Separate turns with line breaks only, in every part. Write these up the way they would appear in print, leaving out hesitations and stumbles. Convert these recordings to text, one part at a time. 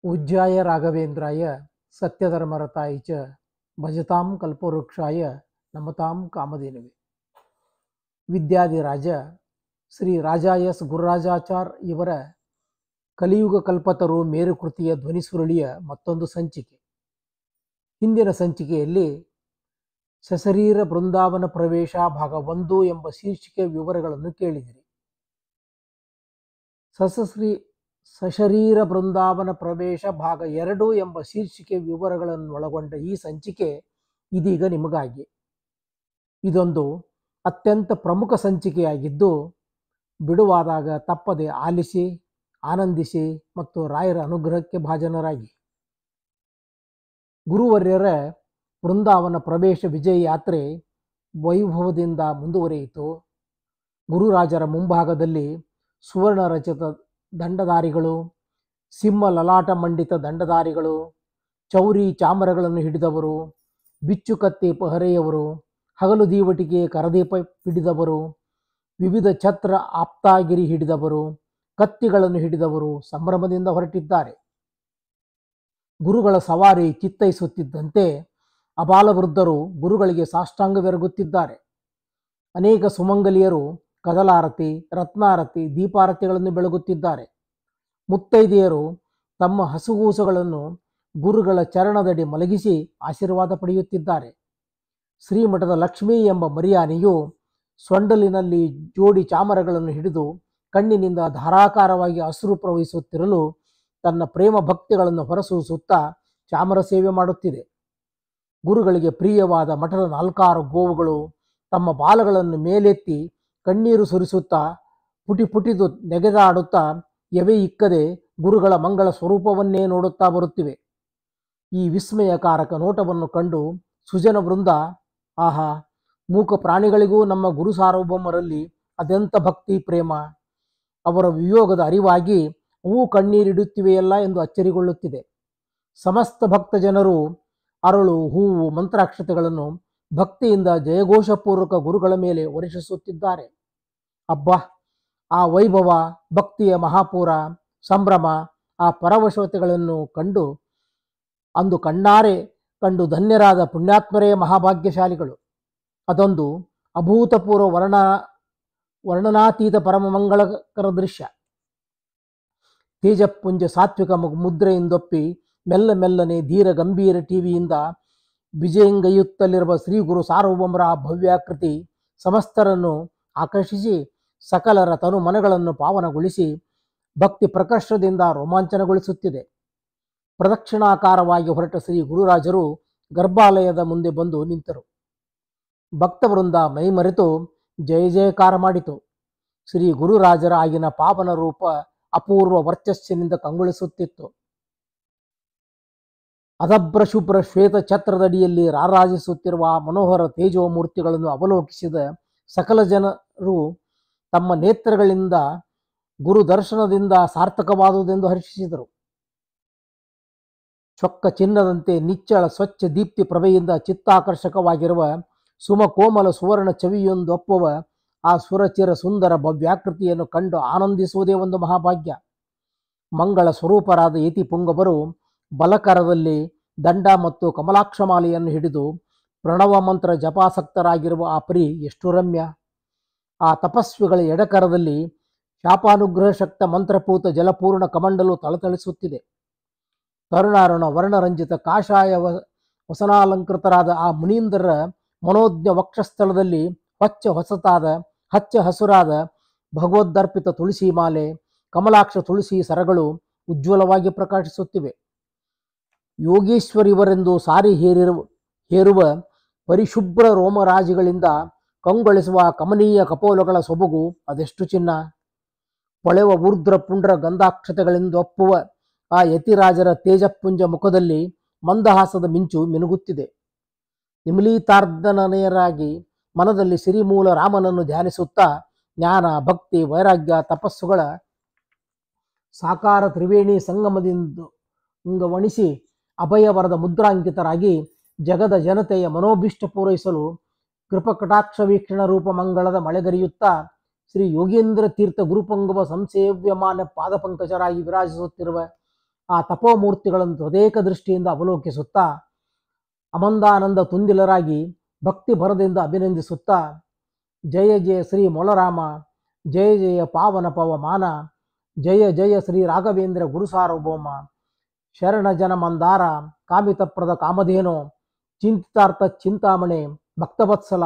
पूज्याय राघवेंद्राय सत्यधर्मरताय च भजतां कल्पवृक्षाय नमतां कामधेनवे. ವಿದ್ಯಾಧಿರಾಜ ಶ್ರೀ ರಾಜಾ ಎಸ್ ಗುರುರಾಜಾಚಾರ್ ಇವರ ಕಲಿಯುಗ ಕಲ್ಪತರು ಮೇರುಕೃತಿಯ ಧ್ವನಿಸುರುಳಿಯ ಮತ್ತೊಂದು ಸಂಚಿಕೆ. ಹಿಂದಿನ ಸಂಚಿಕೆಯಲ್ಲಿ ಸಶರೀರ ಬೃಂದಾವನ ಪ್ರವೇಶ ಭಾಗ 1 ಎಂಬ ಶೀರ್ಷಿಕೆ ವಿವರಗಳನ್ನು ಕೇಳಿದಿರಿ. ಸಶರೀರ ಬೃಂದಾವನ ಪ್ರವೇಶ ಭಾಗ 2 ಎಂಬ ಶೀರ್ಷಿಕೆ ವಿವರಗಳನ್ನೊಳಗೊಂಡ ಈ ಸಂಚಿಕೆ ಇದೀಗ ನಿಮಗಾಗಿ. ಇದೊಂದು ಅತ್ಯಂತ ಪ್ರಮುಖ ಸಂಚಿಕೆಯಾಗಿದ್ದು, ಬಿಡುವಾದಾಗ ತಪ್ಪದೆ ಆಲಿಸಿ, ಆನಂದಿಸಿ ಮತ್ತು ರಾಯರ ಅನುಗ್ರಹಕ್ಕೆ ಭಾಜನರಾಗಿ. ಗುರುವರ್ಯರ ಬೃಂದಾವನ ಪ್ರವೇಶ ವಿಜಯ ಯಾತ್ರೆ ವೈಭವದಿಂದ ಮುಂದುವರಿಯಿತು. ಗುರುರಾಜರ ಮುಂಭಾಗದಲ್ಲಿ ಸುವರ್ಣ ರಚಿತ ದಂಡಧಾರಿಗಳು, ಸಿಂಹ ಲಲಾಟ ಮಂಡಿತ ದಂಡಧಾರಿಗಳು, ಚೌರಿ ಚಾಮರಗಳನ್ನು ಹಿಡಿದವರು, ಬಿಚ್ಚುಕತ್ತಿ ಪಹರೆಯವರು, ಹಗಲು ದೀವಟಿಗೆ ಕರದೀಪ ಹಿಡಿದವರು, ವಿವಿಧ ಛತ್ರ ಆಪ್ತಾಗಿರಿ ಹಿಡಿದವರು, ಕತ್ತಿಗಳನ್ನು ಹಿಡಿದವರು ಸಂಭ್ರಮದಿಂದ ಹೊರಟಿದ್ದಾರೆ. ಗುರುಗಳ ಸವಾರಿ ಚಿತ್ತೈಸುತ್ತಿದ್ದಂತೆ ಅಬಾಲವೃದ್ಧರು ಗುರುಗಳಿಗೆ ಸಾಷ್ಟಾಂಗವೆರಗುತ್ತಿದ್ದಾರೆ. ಅನೇಕ ಸುಮಂಗಲಿಯರು ಕದಲಾರತಿ, ರತ್ನಾರತಿ, ದೀಪಾರತಿಗಳನ್ನು ಬೆಳಗುತ್ತಿದ್ದಾರೆ. ಮುತ್ತೈದೆಯರು ತಮ್ಮ ಹಸುಗೂಸುಗಳನ್ನು ಗುರುಗಳ ಚರಣದಡಿ ಮಲಗಿಸಿ ಆಶೀರ್ವಾದ ಪಡೆಯುತ್ತಿದ್ದಾರೆ. ಶ್ರೀಮಠದ ಲಕ್ಷ್ಮೀ ಎಂಬ ಮರಿಯಾನೆಯು ಸೊಂಡಲಿನಲ್ಲಿ ಜೋಡಿ ಚಾಮರಗಳನ್ನು ಹಿಡಿದು ಕಣ್ಣಿನಿಂದ ಧಾರಾಕಾರವಾಗಿ ಅಶ್ರು ಪ್ರವಹಿಸುತ್ತಿರಲು ತನ್ನ ಪ್ರೇಮ ಭಕ್ತಿಗಳನ್ನು ಹೊರಸೂಸುತ್ತಾ ಚಾಮರ ಸೇವೆ ಮಾಡುತ್ತಿದೆ. ಗುರುಗಳಿಗೆ ಪ್ರಿಯವಾದ ಮಠದ 4 ಗೋವುಗಳು ತಮ್ಮ ಬಾಲಗಳನ್ನು ಮೇಲೆತ್ತಿ ಕಣ್ಣೀರು ಸುರಿಸುತ್ತಾ ಪುಟಿದು ನೆಗೆದಾಡುತ್ತಾ ಎವೆ ಇಕ್ಕದೆ ಗುರುಗಳ ಮಂಗಳ ಸ್ವರೂಪವನ್ನೇ ನೋಡುತ್ತಾ ಬರುತ್ತಿವೆ. ಈ ವಿಸ್ಮಯಕಾರಕ ನೋಟವನ್ನು ಕಂಡು ಸುಜನ ವೃಂದ, ಆಹಾ, ಮೂಕ ಪ್ರಾಣಿಗಳಿಗೂ ನಮ್ಮ ಗುರು ಸಾರ್ವಭೌಮರಲ್ಲಿ ಅದೆಂಥ ಭಕ್ತಿ ಪ್ರೇಮ, ಅವರ ವಿಯೋಗದ ಅರಿವಾಗಿ ಅವು ಕಣ್ಣೀರಿಡುತ್ತಿವೆಯಲ್ಲ ಎಂದು ಅಚ್ಚರಿಗೊಳ್ಳುತ್ತಿದೆ. ಸಮಸ್ತ ಭಕ್ತ ಜನರು ಅರಳು, ಹೂವು, ಮಂತ್ರಾಕ್ಷತೆಗಳನ್ನು ಭಕ್ತಿಯಿಂದ ಜಯಘೋಷಪೂರ್ವಕ ಗುರುಗಳ ಮೇಲೆ ವರ್ಷಿಸುತ್ತಿದ್ದಾರೆ. ಅಬ್ಬಾ, ಆ ವೈಭವ, ಭಕ್ತಿಯ ಮಹಾಪೂರ, ಸಂಭ್ರಮ, ಆ ಪರವಶತೆಗಳನ್ನು ಅಂದು ಕಣ್ಣಾರೆ ಕಂಡು ಧನ್ಯರಾದ ಪುಣ್ಯಾತ್ಮರೇ ಮಹಾಭಾಗ್ಯಶಾಲಿಗಳು. ಅದೊಂದು ಅಭೂತಪೂರ್ವ ವರ್ಣನಾತೀತ ಪರಮ ಮಂಗಳಕರ ದೃಶ್ಯ. ತೇಜಪುಂಜ ಸಾತ್ವಿಕ ಮುದ್ರೆಯಿಂದೊಪ್ಪಿ ಮೆಲ್ಲನೆ ಧೀರ ಗಂಭೀರ ಟಿವಿಯಿಂದ ವಿಜಯಂಗೈಯುತ್ತಲಿರುವ ಶ್ರೀ ಗುರು ಸಾರ್ವಭೌಮರ ಭವ್ಯಾಕೃತಿ ಸಮಸ್ತರನ್ನು ಆಕರ್ಷಿಸಿ ಸಕಲರ ತನು ಮನಗಳನ್ನು ಪಾವನಗೊಳಿಸಿ ಭಕ್ತಿ ಪ್ರಕರ್ಷದಿಂದ ರೋಮಾಂಚನಗೊಳಿಸುತ್ತಿದೆ. ಪ್ರದಕ್ಷಿಣಾಕಾರವಾಗಿ ಹೊರಟ ಶ್ರೀ ಗುರುರಾಜರು ಗರ್ಭಾಲಯದ ಮುಂದೆ ಬಂದು ನಿಂತರು. ಭಕ್ತವೃಂದ ಮೈಮರೆತು ಜಯ ಜಯಕಾರ ಮಾಡಿತು. ಶ್ರೀ ಗುರುರಾಜರ ಆಗಿನ ಪಾವನ ರೂಪ ಅಪೂರ್ವ ವರ್ಚಸ್ಸಿನಿಂದ ಕಂಗೊಳಿಸುತ್ತಿತ್ತು. ಅದಭ್ರ ಶುಭ್ರ ಶ್ವೇತ ಛತ್ರದಡಿಯಲ್ಲಿ ರಾರಾಜಿಸುತ್ತಿರುವ ಮನೋಹರ ತೇಜೋಮೂರ್ತಿಗಳನ್ನು ಅವಲೋಕಿಸಿದ ಸಕಲ ಜನರು ತಮ್ಮ ನೇತ್ರಗಳಿಂದ ಗುರು ದರ್ಶನದಿಂದ ಸಾರ್ಥಕವಾದುದೆಂದು ಹರ್ಷಿಸಿದರು. ಚೊಕ್ಕ ಚಿನ್ನದಂತೆ ನಿಚ್ಚಳ ಸ್ವಚ್ಛ ದೀಪ್ತಿ ಪ್ರಭೆಯಿಂದ ಚಿತ್ತಾಕರ್ಷಕವಾಗಿರುವ ಸುಮಕೋಮಲ ಸುವರ್ಣ ಚವಿಯೊಂದೊಪ್ಪುವ ಆ ಸುರಚಿರ ಸುಂದರ ಭವ್ಯಾಕೃತಿಯನ್ನು ಕಂಡು ಆನಂದಿಸುವುದೇ ಒಂದು ಮಹಾಭಾಗ್ಯ. ಮಂಗಳ ಸ್ವರೂಪರಾದ ಯತಿ ಪುಂಗವರು ಬಲಕರದಲ್ಲಿ ದಂಡ ಮತ್ತು ಕಮಲಾಕ್ಷಮಾಲೆಯನ್ನು ಹಿಡಿದು ಪ್ರಣವ ಮಂತ್ರ ಜಪಾಸಕ್ತರಾಗಿರುವ ಆ ಪರಿ ಎಷ್ಟು ರಮ್ಯ. ಆ ತಪಸ್ವಿಗಳ ಎಡಕರದಲ್ಲಿ ಶಾಪಾನುಗ್ರಹ ಶಕ್ತ ಮಂತ್ರಪೂತ ಜಲಪೂರ್ಣ ಕಮಂಡಲು ಥಳಥಳಿಸುತ್ತಿದೆ. ತರುಣಾರುಣ ವರ್ಣರಂಜಿತ ಕಾಷಾಯ ವಸನಾಲಂಕೃತರಾದ ಆ ಮುನೀಂದ್ರರ ಮನೋಜ್ಞ ವಕ್ಷಸ್ಥಳದಲ್ಲಿ ಹಚ್ಚ ಹಸುರಾದ ಭಗವದ್ದರ್ಪಿತ ತುಳಸಿ ಮಾಲೆ, ಕಮಲಾಕ್ಷ ತುಳಸಿ ಸರಗಳು ಉಜ್ವಲವಾಗಿ ಪ್ರಕಾಶಿಸುತ್ತಿವೆ. ಯೋಗೀಶ್ವರಿವರೆಂದು ಸಾರಿ ಹೇರುವ ಪರಿಶುಭ್ರ ರೋಮರಾಜಿಗಳಿಂದ ಕಂಗೊಳಿಸುವ ಕಮನೀಯ ಕಪೋಲಗಳ ಸೊಬಗು ಅದೆಷ್ಟು ಚಿನ್ನ. ಪೊಳೆವ ಊರ್ಧ್ರ ಪುಂಡ್ರ ಗಂಧಾಕ್ಷತೆಗಳಿಂದೊಪ್ಪುವ ಆ ಯತಿರಾಜರ ತೇಜಪುಂಜ ಮುಖದಲ್ಲಿ ಮಂದಹಾಸದ ಮಿಂಚು ಮಿನುಗುತ್ತಿದೆ. ನಿಮಿಲಿತಾರ್ಧನನೆಯರಾಗಿ ಮನದಲ್ಲಿ ಸಿರಿಮೂಲ ರಾಮನನ್ನು ಧ್ಯಾನಿಸುತ್ತಾ ಜ್ಞಾನ, ಭಕ್ತಿ, ವೈರಾಗ್ಯ, ತಪಸ್ಸುಗಳ ಸಾಕಾರ ತ್ರಿವೇಣಿ ಸಂಗಮದಿಂದ ವಣಿಸಿ ಅಭಯವರದ ಮುದ್ರಾಂಕಿತರಾಗಿ ಜಗದ ಜನತೆಯ ಮನೋಭಿಷ್ಟ ಪೂರೈಸಲು ಕೃಪಕಟಾಕ್ಷ ವೀಕ್ಷಣ ರೂಪ ಮಂಗಳದ ಮಳೆಗರಿಯುತ್ತಾ ಶ್ರೀ ಯೋಗೇಂದ್ರ ತೀರ್ಥ ಗುರುಪಂಗವ ಸಂಸೇವ್ಯಮಾನ ಪಾದಪಂಕಜರಾಗಿ ವಿರಾಜಿಸುತ್ತಿರುವ ಆ ತಪೋಮೂರ್ತಿಗಳನ್ನು ತದೇಕ ದೃಷ್ಟಿಯಿಂದ ಅವಲೋಕಿಸುತ್ತಾ ಅಮಂದಾನಂದ ತುಂದಿಲರಾಗಿ ಭಕ್ತಿ ಭರದಿಂದ ಅಭಿನಂದಿಸುತ್ತಾ ಜಯ ಜಯ ಶ್ರೀ ಮೊಲರಾಮ, ಜಯ ಜಯ ಪಾವನ ಪವಮಾನ, ಜಯ ಜಯ ಶ್ರೀ ರಾಘವೇಂದ್ರ ಗುರು ಸಾರ್ವಭೌಮ, ಶರಣ ಜನ ಮಂದಾರ, ಕಾಮಿತಪ್ರದ ಕಾಮಧೇನು, ಚಿಂತಿತಾರ್ಥ ಚಿಂತಾಮಣೆ, ಭಕ್ತವತ್ಸಲ,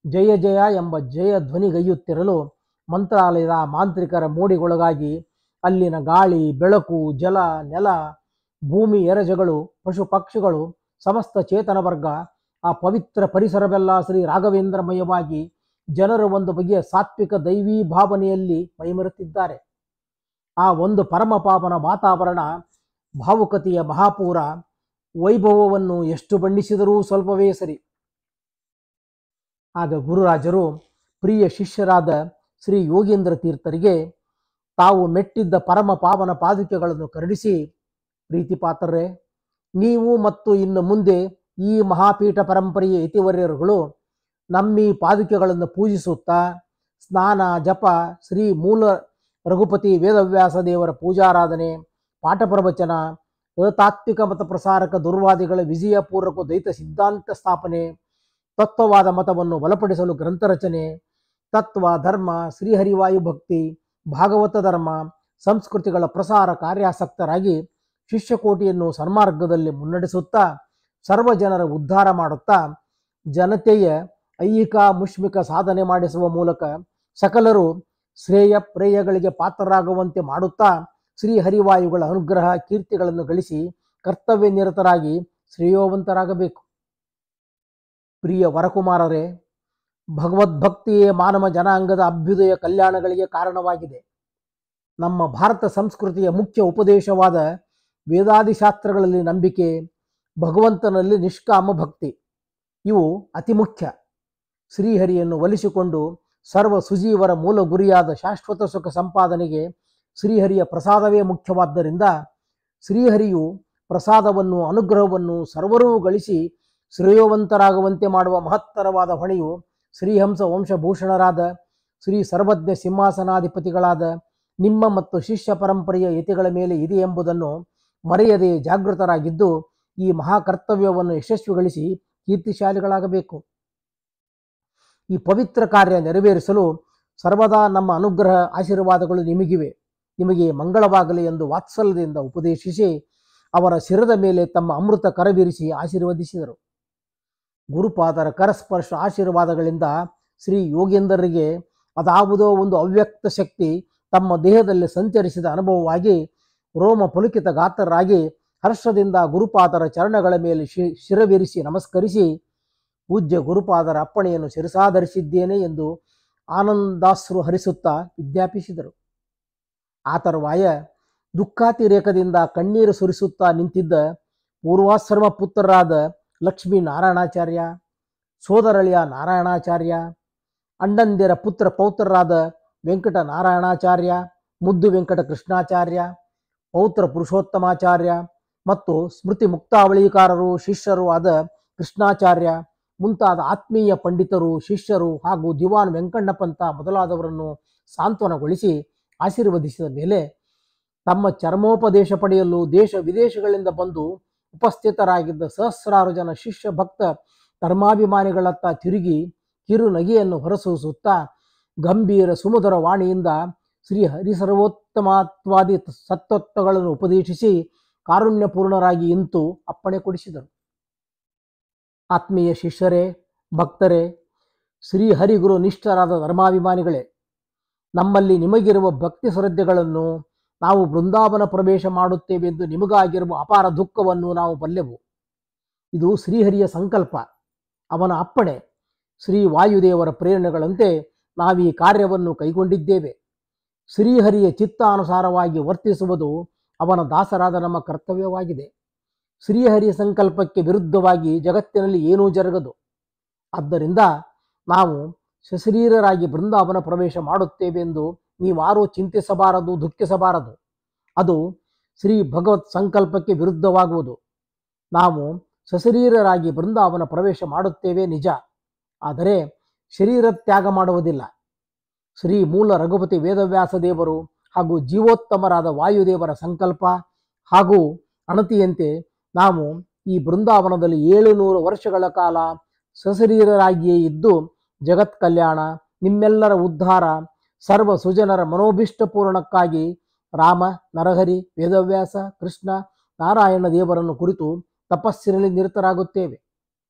ಜಯ ಜಯ ಎಂಬ ಜಯ ಧ್ವನಿಗೈಯುತ್ತಿರಲು ಮಂತ್ರಾಲಯದ ಮಾಂತ್ರಿಕರ ಮೋಡಿಗೊಳಗಾಗಿ ಅಲ್ಲಿನ ಗಾಳಿ, ಬೆಳಕು, ಜಲ, ನೆಲ, ಭೂಮಿ, ಎರಜಗಳು, ಪಶು ಪಕ್ಷಿಗಳು, ಸಮಸ್ತ ಚೇತನ ವರ್ಗ, ಆ ಪವಿತ್ರ ಪರಿಸರವೆಲ್ಲ ಶ್ರೀ ರಾಘವೇಂದ್ರಮಯವಾಗಿ ಜನರು ಒಂದು ಬಗೆಯ ಸಾತ್ವಿಕ ದೈವೀ ಭಾವನೆಯಲ್ಲಿ ಮೈಮರೆತಿದ್ದಾರೆ. ಆ ಒಂದು ಪರಮ ಪಾವನ ವಾತಾವರಣ ಭಾವುಕತೆಯ ಮಹಾಪೂರ ವೈಭವವನ್ನು ಎಷ್ಟು ಬಣ್ಣಿಸಿದರೂ ಸ್ವಲ್ಪವೇ ಸರಿ. ಆಗ ಗುರುರಾಜರು ಪ್ರಿಯ ಶಿಷ್ಯರಾದ ಶ್ರೀ ಯೋಗೇಂದ್ರ ತೀರ್ಥರಿಗೆ ತಾವು ಮೆಟ್ಟಿದ್ದ ಪರಮ ಪಾವನ ಪಾದುಕೆಗಳನ್ನು ಕರುಣಿಸಿ, ಪ್ರೀತಿಪಾತ್ರರೇ, ನೀವು ಮತ್ತು ಇನ್ನು ಮುಂದೆ ಈ ಮಹಾಪೀಠ ಪರಂಪರೆಯ ಯತಿವರ್ಯರುಗಳು ನಮ್ಮೀ ಪಾದುಕೆಗಳನ್ನು ಪೂಜಿಸುತ್ತಾ ಸ್ನಾನ, ಜಪ, ಶ್ರೀ ಮೂಲ ರಘುಪತಿ ವೇದವ್ಯಾಸ ದೇವರ ಪೂಜಾರಾಧನೆ, ಪಾಠ ಪ್ರವಚನ, ಅತಾತ್ವಿಕ ಮತ ಪ್ರಸಾರಕ ದುರ್ವಾದಿಗಳ ವಿಜಯಪೂರ್ವಕ ದ್ವೈತ ಸಿದ್ಧಾಂತ ಸ್ಥಾಪನೆ, ತತ್ವವಾದ ಮತವನ್ನು ಬಲಪಡಿಸಲು ಗ್ರಂಥ ರಚನೆ, ತತ್ವ, ಧರ್ಮ, ಶ್ರೀಹರಿವಾಯು ಭಕ್ತಿ, ಭಾಗವತ ಧರ್ಮ, ಸಂಸ್ಕೃತಿಗಳ ಪ್ರಸಾರ ಕಾರ್ಯಾಸಕ್ತರಾಗಿ ಶಿಷ್ಯಕೋಟಿಯನ್ನು ಸನ್ಮಾರ್ಗದಲ್ಲಿ ಮುನ್ನಡೆಸುತ್ತಾ ಸರ್ವ ಜನರ ಉದ್ಧಾರ ಮಾಡುತ್ತಾ ಜನತೆಯ ಐಹಿಕ ಮುಷ್ಮಿಕ ಸಾಧನೆ ಮಾಡಿಸುವ ಮೂಲಕ ಸಕಲರು ಶ್ರೇಯ ಪ್ರೇಯಗಳಿಗೆ ಪಾತ್ರರಾಗುವಂತೆ ಮಾಡುತ್ತಾ ಶ್ರೀಹರಿವಾಯುಗಳ ಅನುಗ್ರಹ ಕೀರ್ತಿಗಳನ್ನು ಗಳಿಸಿ ಕರ್ತವ್ಯ ನಿರತರಾಗಿ ಶ್ರೇಯೋವಂತರಾಗಬೇಕು. ಪ್ರಿಯ ವರಕುಮಾರರೇ, ಭಗವದ್ಭಕ್ತಿಯೇ ಮಾನವ ಜನಾಂಗದ ಅಭ್ಯುದಯ ಕಲ್ಯಾಣಗಳಿಗೆ ಕಾರಣವಾಗಿದೆ. ನಮ್ಮ ಭಾರತ ಸಂಸ್ಕೃತಿಯ ಮುಖ್ಯ ಉಪದೇಶವಾದ ವೇದಾದಿಶಾಸ್ತ್ರಗಳಲ್ಲಿ ನಂಬಿಕೆ, ಭಗವಂತನಲ್ಲಿ ನಿಷ್ಕಾಮ ಭಕ್ತಿ ಇವು ಅತಿ ಮುಖ್ಯ. ಶ್ರೀಹರಿಯನ್ನು ಒಲಿಸಿಕೊಂಡು ಸರ್ವ ಸುಜೀವರ ಮೂಲ ಗುರಿಯಾದ ಶಾಶ್ವತ ಸುಖ ಸಂಪಾದನೆಗೆ ಶ್ರೀಹರಿಯ ಪ್ರಸಾದವೇ ಮುಖ್ಯವಾದ್ದರಿಂದ ಶ್ರೀಹರಿಯು ಪ್ರಸಾದವನ್ನು, ಅನುಗ್ರಹವನ್ನು ಸರ್ವರೂ ಗಳಿಸಿ ಶ್ರೇಯೋವಂತರಾಗುವಂತೆ ಮಾಡುವ ಮಹತ್ತರವಾದ ಹೊಣೆಯು ಶ್ರೀಹಂಸ ವಂಶಭೂಷಣರಾದ ಶ್ರೀ ಸರ್ವಜ್ಞ ಸಿಂಹಾಸನಾಧಿಪತಿಗಳಾದ ನಿಮ್ಮ ಮತ್ತು ಶಿಷ್ಯ ಪರಂಪರೆಯ ಯತಿಗಳ ಮೇಲೆ ಇದೆ ಎಂಬುದನ್ನು ಮರೆಯದೆ ಜಾಗೃತರಾಗಿದ್ದು ಈ ಮಹಾಕರ್ತವ್ಯವನ್ನು ಯಶಸ್ವಿಗೊಳಿಸಿ ಕೀರ್ತಿಶಾಲಿಗಳಾಗಬೇಕು. ಈ ಪವಿತ್ರ ಕಾರ್ಯ ನೆರವೇರಿಸಲು ಸರ್ವದಾ ನಮ್ಮ ಅನುಗ್ರಹ ಆಶೀರ್ವಾದಗಳು ನಿಮಗಿವೆ, ನಿಮಗೆ ಮಂಗಳವಾಗಲಿ ಎಂದು ವಾತ್ಸಲ್ಯದಿಂದ ಉಪದೇಶಿಸಿ ಅವರ ಶಿರದ ಮೇಲೆ ತಮ್ಮ ಅಮೃತ ಕರಬೀರಿಸಿ ಆಶೀರ್ವದಿಸಿದರು. ಗುರುಪಾದರ ಕರಸ್ಪರ್ಶ ಆಶೀರ್ವಾದಗಳಿಂದ ಶ್ರೀ ಯೋಗೇಂದ್ರರಿಗೆ ಅದಾವುದೋ ಒಂದು ಅವ್ಯಕ್ತ ಶಕ್ತಿ ತಮ್ಮ ದೇಹದಲ್ಲಿ ಸಂಚರಿಸಿದ ಅನುಭವವಾಗಿ ರೋಮ ಪುಲಕಿತ ಗಾತ್ರರಾಗಿ ಹರ್ಷದಿಂದ ಗುರುಪಾದರ ಚರಣಗಳ ಮೇಲೆ ಶಿರವಿರಿಸಿ ನಮಸ್ಕರಿಸಿ ಪೂಜ್ಯ ಗುರುಪಾದರ ಅಪ್ಪಣೆಯನ್ನು ಶಿರಸಾಧರಿಸಿದ್ದೇನೆ ಎಂದು ಆನಂದಾಶ್ರು ಹರಿಸುತ್ತಾ ವಿಜ್ಞಾಪಿಸಿದರು. ಆ ತರುವಾಯ ದುಃಖಾತಿರೇಕದಿಂದ ಕಣ್ಣೀರು ಸುರಿಸುತ್ತಾ ನಿಂತಿದ್ದ ಪೂರ್ವಾಶ್ರಮ ಪುತ್ರರಾದ ಲಕ್ಷ್ಮೀ ನಾರಾಯಣಾಚಾರ್ಯ, ಸೋದರಳಿಯ ನಾರಾಯಣಾಚಾರ್ಯ, ಅಣ್ಣಂದಿರ ಪುತ್ರ ಪೌತ್ರರಾದ ವೆಂಕಟ ನಾರಾಯಣಾಚಾರ್ಯ, ಮುದ್ದು ವೆಂಕಟ ಕೃಷ್ಣಾಚಾರ್ಯ, ಪೌತ್ರ ಪುರುಷೋತ್ತಮಾಚಾರ್ಯ ಮತ್ತು ಸ್ಮೃತಿ ಮುಕ್ತಾವಳಿಕಾರರು ಶಿಷ್ಯರು ಆದ ಕೃಷ್ಣಾಚಾರ್ಯ ಮುಂತಾದ ಆತ್ಮೀಯ ಪಂಡಿತರು, ಶಿಷ್ಯರು ಹಾಗೂ ದಿವಾನ್ ವೆಂಕಣ್ಣಪಂತ ಮೊದಲಾದವರನ್ನು ಸಾಂತ್ವನಗೊಳಿಸಿ ಆಶೀರ್ವದಿಸಿದ ಮೇಲೆ ತಮ್ಮ ಚರ್ಮೋಪದೇಶ ಪಡೆಯಲು ದೇಶ ವಿದೇಶಗಳಿಂದ ಬಂದು ಉಪಸ್ಥಿತರಾಗಿದ್ದ ಸಹಸ್ರಾರು ಜನ ಶಿಷ್ಯ ಭಕ್ತ ಧರ್ಮಾಭಿಮಾನಿಗಳತ್ತ ತಿರುಗಿ ಕಿರು ನಗೆಯನ್ನು ಹೊರಸೂಸುತ್ತಾ ಗಂಭೀರ ಸುಮಧುರ ವಾಣಿಯಿಂದ ಶ್ರೀ ಹರಿಸರ್ವೋತ್ತಮತ್ವಾದಿ ಸತ್ತತ್ವಗಳನ್ನು ಉಪದೇಶಿಸಿ ಕಾರುಣ್ಯಪೂರ್ಣರಾಗಿ ಇಂತು ಅಪ್ಪಣೆ ಕೊಡಿಸಿದರು. ಆತ್ಮೀಯ ಶಿಷ್ಯರೇ, ಭಕ್ತರೇ, ಶ್ರೀಹರಿಗುರು ನಿಷ್ಠರಾದ ಧರ್ಮಾಭಿಮಾನಿಗಳೇ, ನಮ್ಮಲ್ಲಿ ನಿಮಗಿರುವ ಭಕ್ತಿ ಶ್ರದ್ಧೆಗಳನ್ನು ನಾವು ಬೃಂದಾವನ ಪ್ರವೇಶ ಮಾಡುತ್ತೇವೆ ಎಂದು ನಿಮಗಾಗಿರುವ ಅಪಾರ ದುಃಖವನ್ನು ನಾವು ಬಲ್ಲೆವು. ಇದು ಶ್ರೀಹರಿಯ ಸಂಕಲ್ಪ, ಅವನ ಅಪ್ಪಣೆ, ಶ್ರೀ ವಾಯುದೇವರ ಪ್ರೇರಣೆಗಳಂತೆ ನಾವೀ ಕಾರ್ಯವನ್ನು ಕೈಗೊಂಡಿದ್ದೇವೆ. ಶ್ರೀಹರಿಯ ಚಿತ್ತಾನುಸಾರವಾಗಿ ವರ್ತಿಸುವುದು ಅವನ ದಾಸರಾದ ನಮ್ಮ ಕರ್ತವ್ಯವಾಗಿದೆ. ಶ್ರೀಹರಿಯ ಸಂಕಲ್ಪಕ್ಕೆ ವಿರುದ್ಧವಾಗಿ ಜಗತ್ತಿನಲ್ಲಿ ಏನೂ ಜರುಗದು. ಆದ್ದರಿಂದ ನಾವು ಸಶರೀರರಾಗಿ ಬೃಂದಾವನ ಪ್ರವೇಶ ಮಾಡುತ್ತೇವೆ ಎಂದು ನೀವಾರೂ ಚಿಂತಿಸಬಾರದು, ದುಃಖಿಸಬಾರದು. ಅದು ಶ್ರೀ ಭಗವತ್ ಸಂಕಲ್ಪಕ್ಕೆ ವಿರುದ್ಧವಾಗುವುದು. ನಾವು ಸಶರೀರರಾಗಿ ಬೃಂದಾವನ ಪ್ರವೇಶ ಮಾಡುತ್ತೇವೆ ನಿಜ, ಆದರೆ ಶರೀರ ತ್ಯಾಗ ಮಾಡುವುದಿಲ್ಲ. ಶ್ರೀ ಮೂಲ ರಘುಪತಿ ವೇದವ್ಯಾಸ ದೇವರು ಹಾಗೂ ಜೀವೋತ್ತಮರಾದ ವಾಯುದೇವರ ಸಂಕಲ್ಪ ಹಾಗೂ ಅಣತಿಯಂತೆ ನಾವು ಈ ಬೃಂದಾವನದಲ್ಲಿ 700 ವರ್ಷಗಳ ಕಾಲ ಸಶರೀರರಾಗಿಯೇ ಇದ್ದು ಜಗತ್ ಕಲ್ಯಾಣ, ನಿಮ್ಮೆಲ್ಲರ ಉದ್ಧಾರ, ಸರ್ವ ಸುಜನರ ಮನೋಭಿಷ್ಟ ಪೂರ್ಣಕ್ಕಾಗಿ ರಾಮ, ನರಹರಿ, ವೇದವ್ಯಾಸ, ಕೃಷ್ಣ, ನಾರಾಯಣ ದೇವರನ್ನು ಕುರಿತು ತಪಸ್ಸಿನಲ್ಲಿ ನಿರತರಾಗುತ್ತೇವೆ.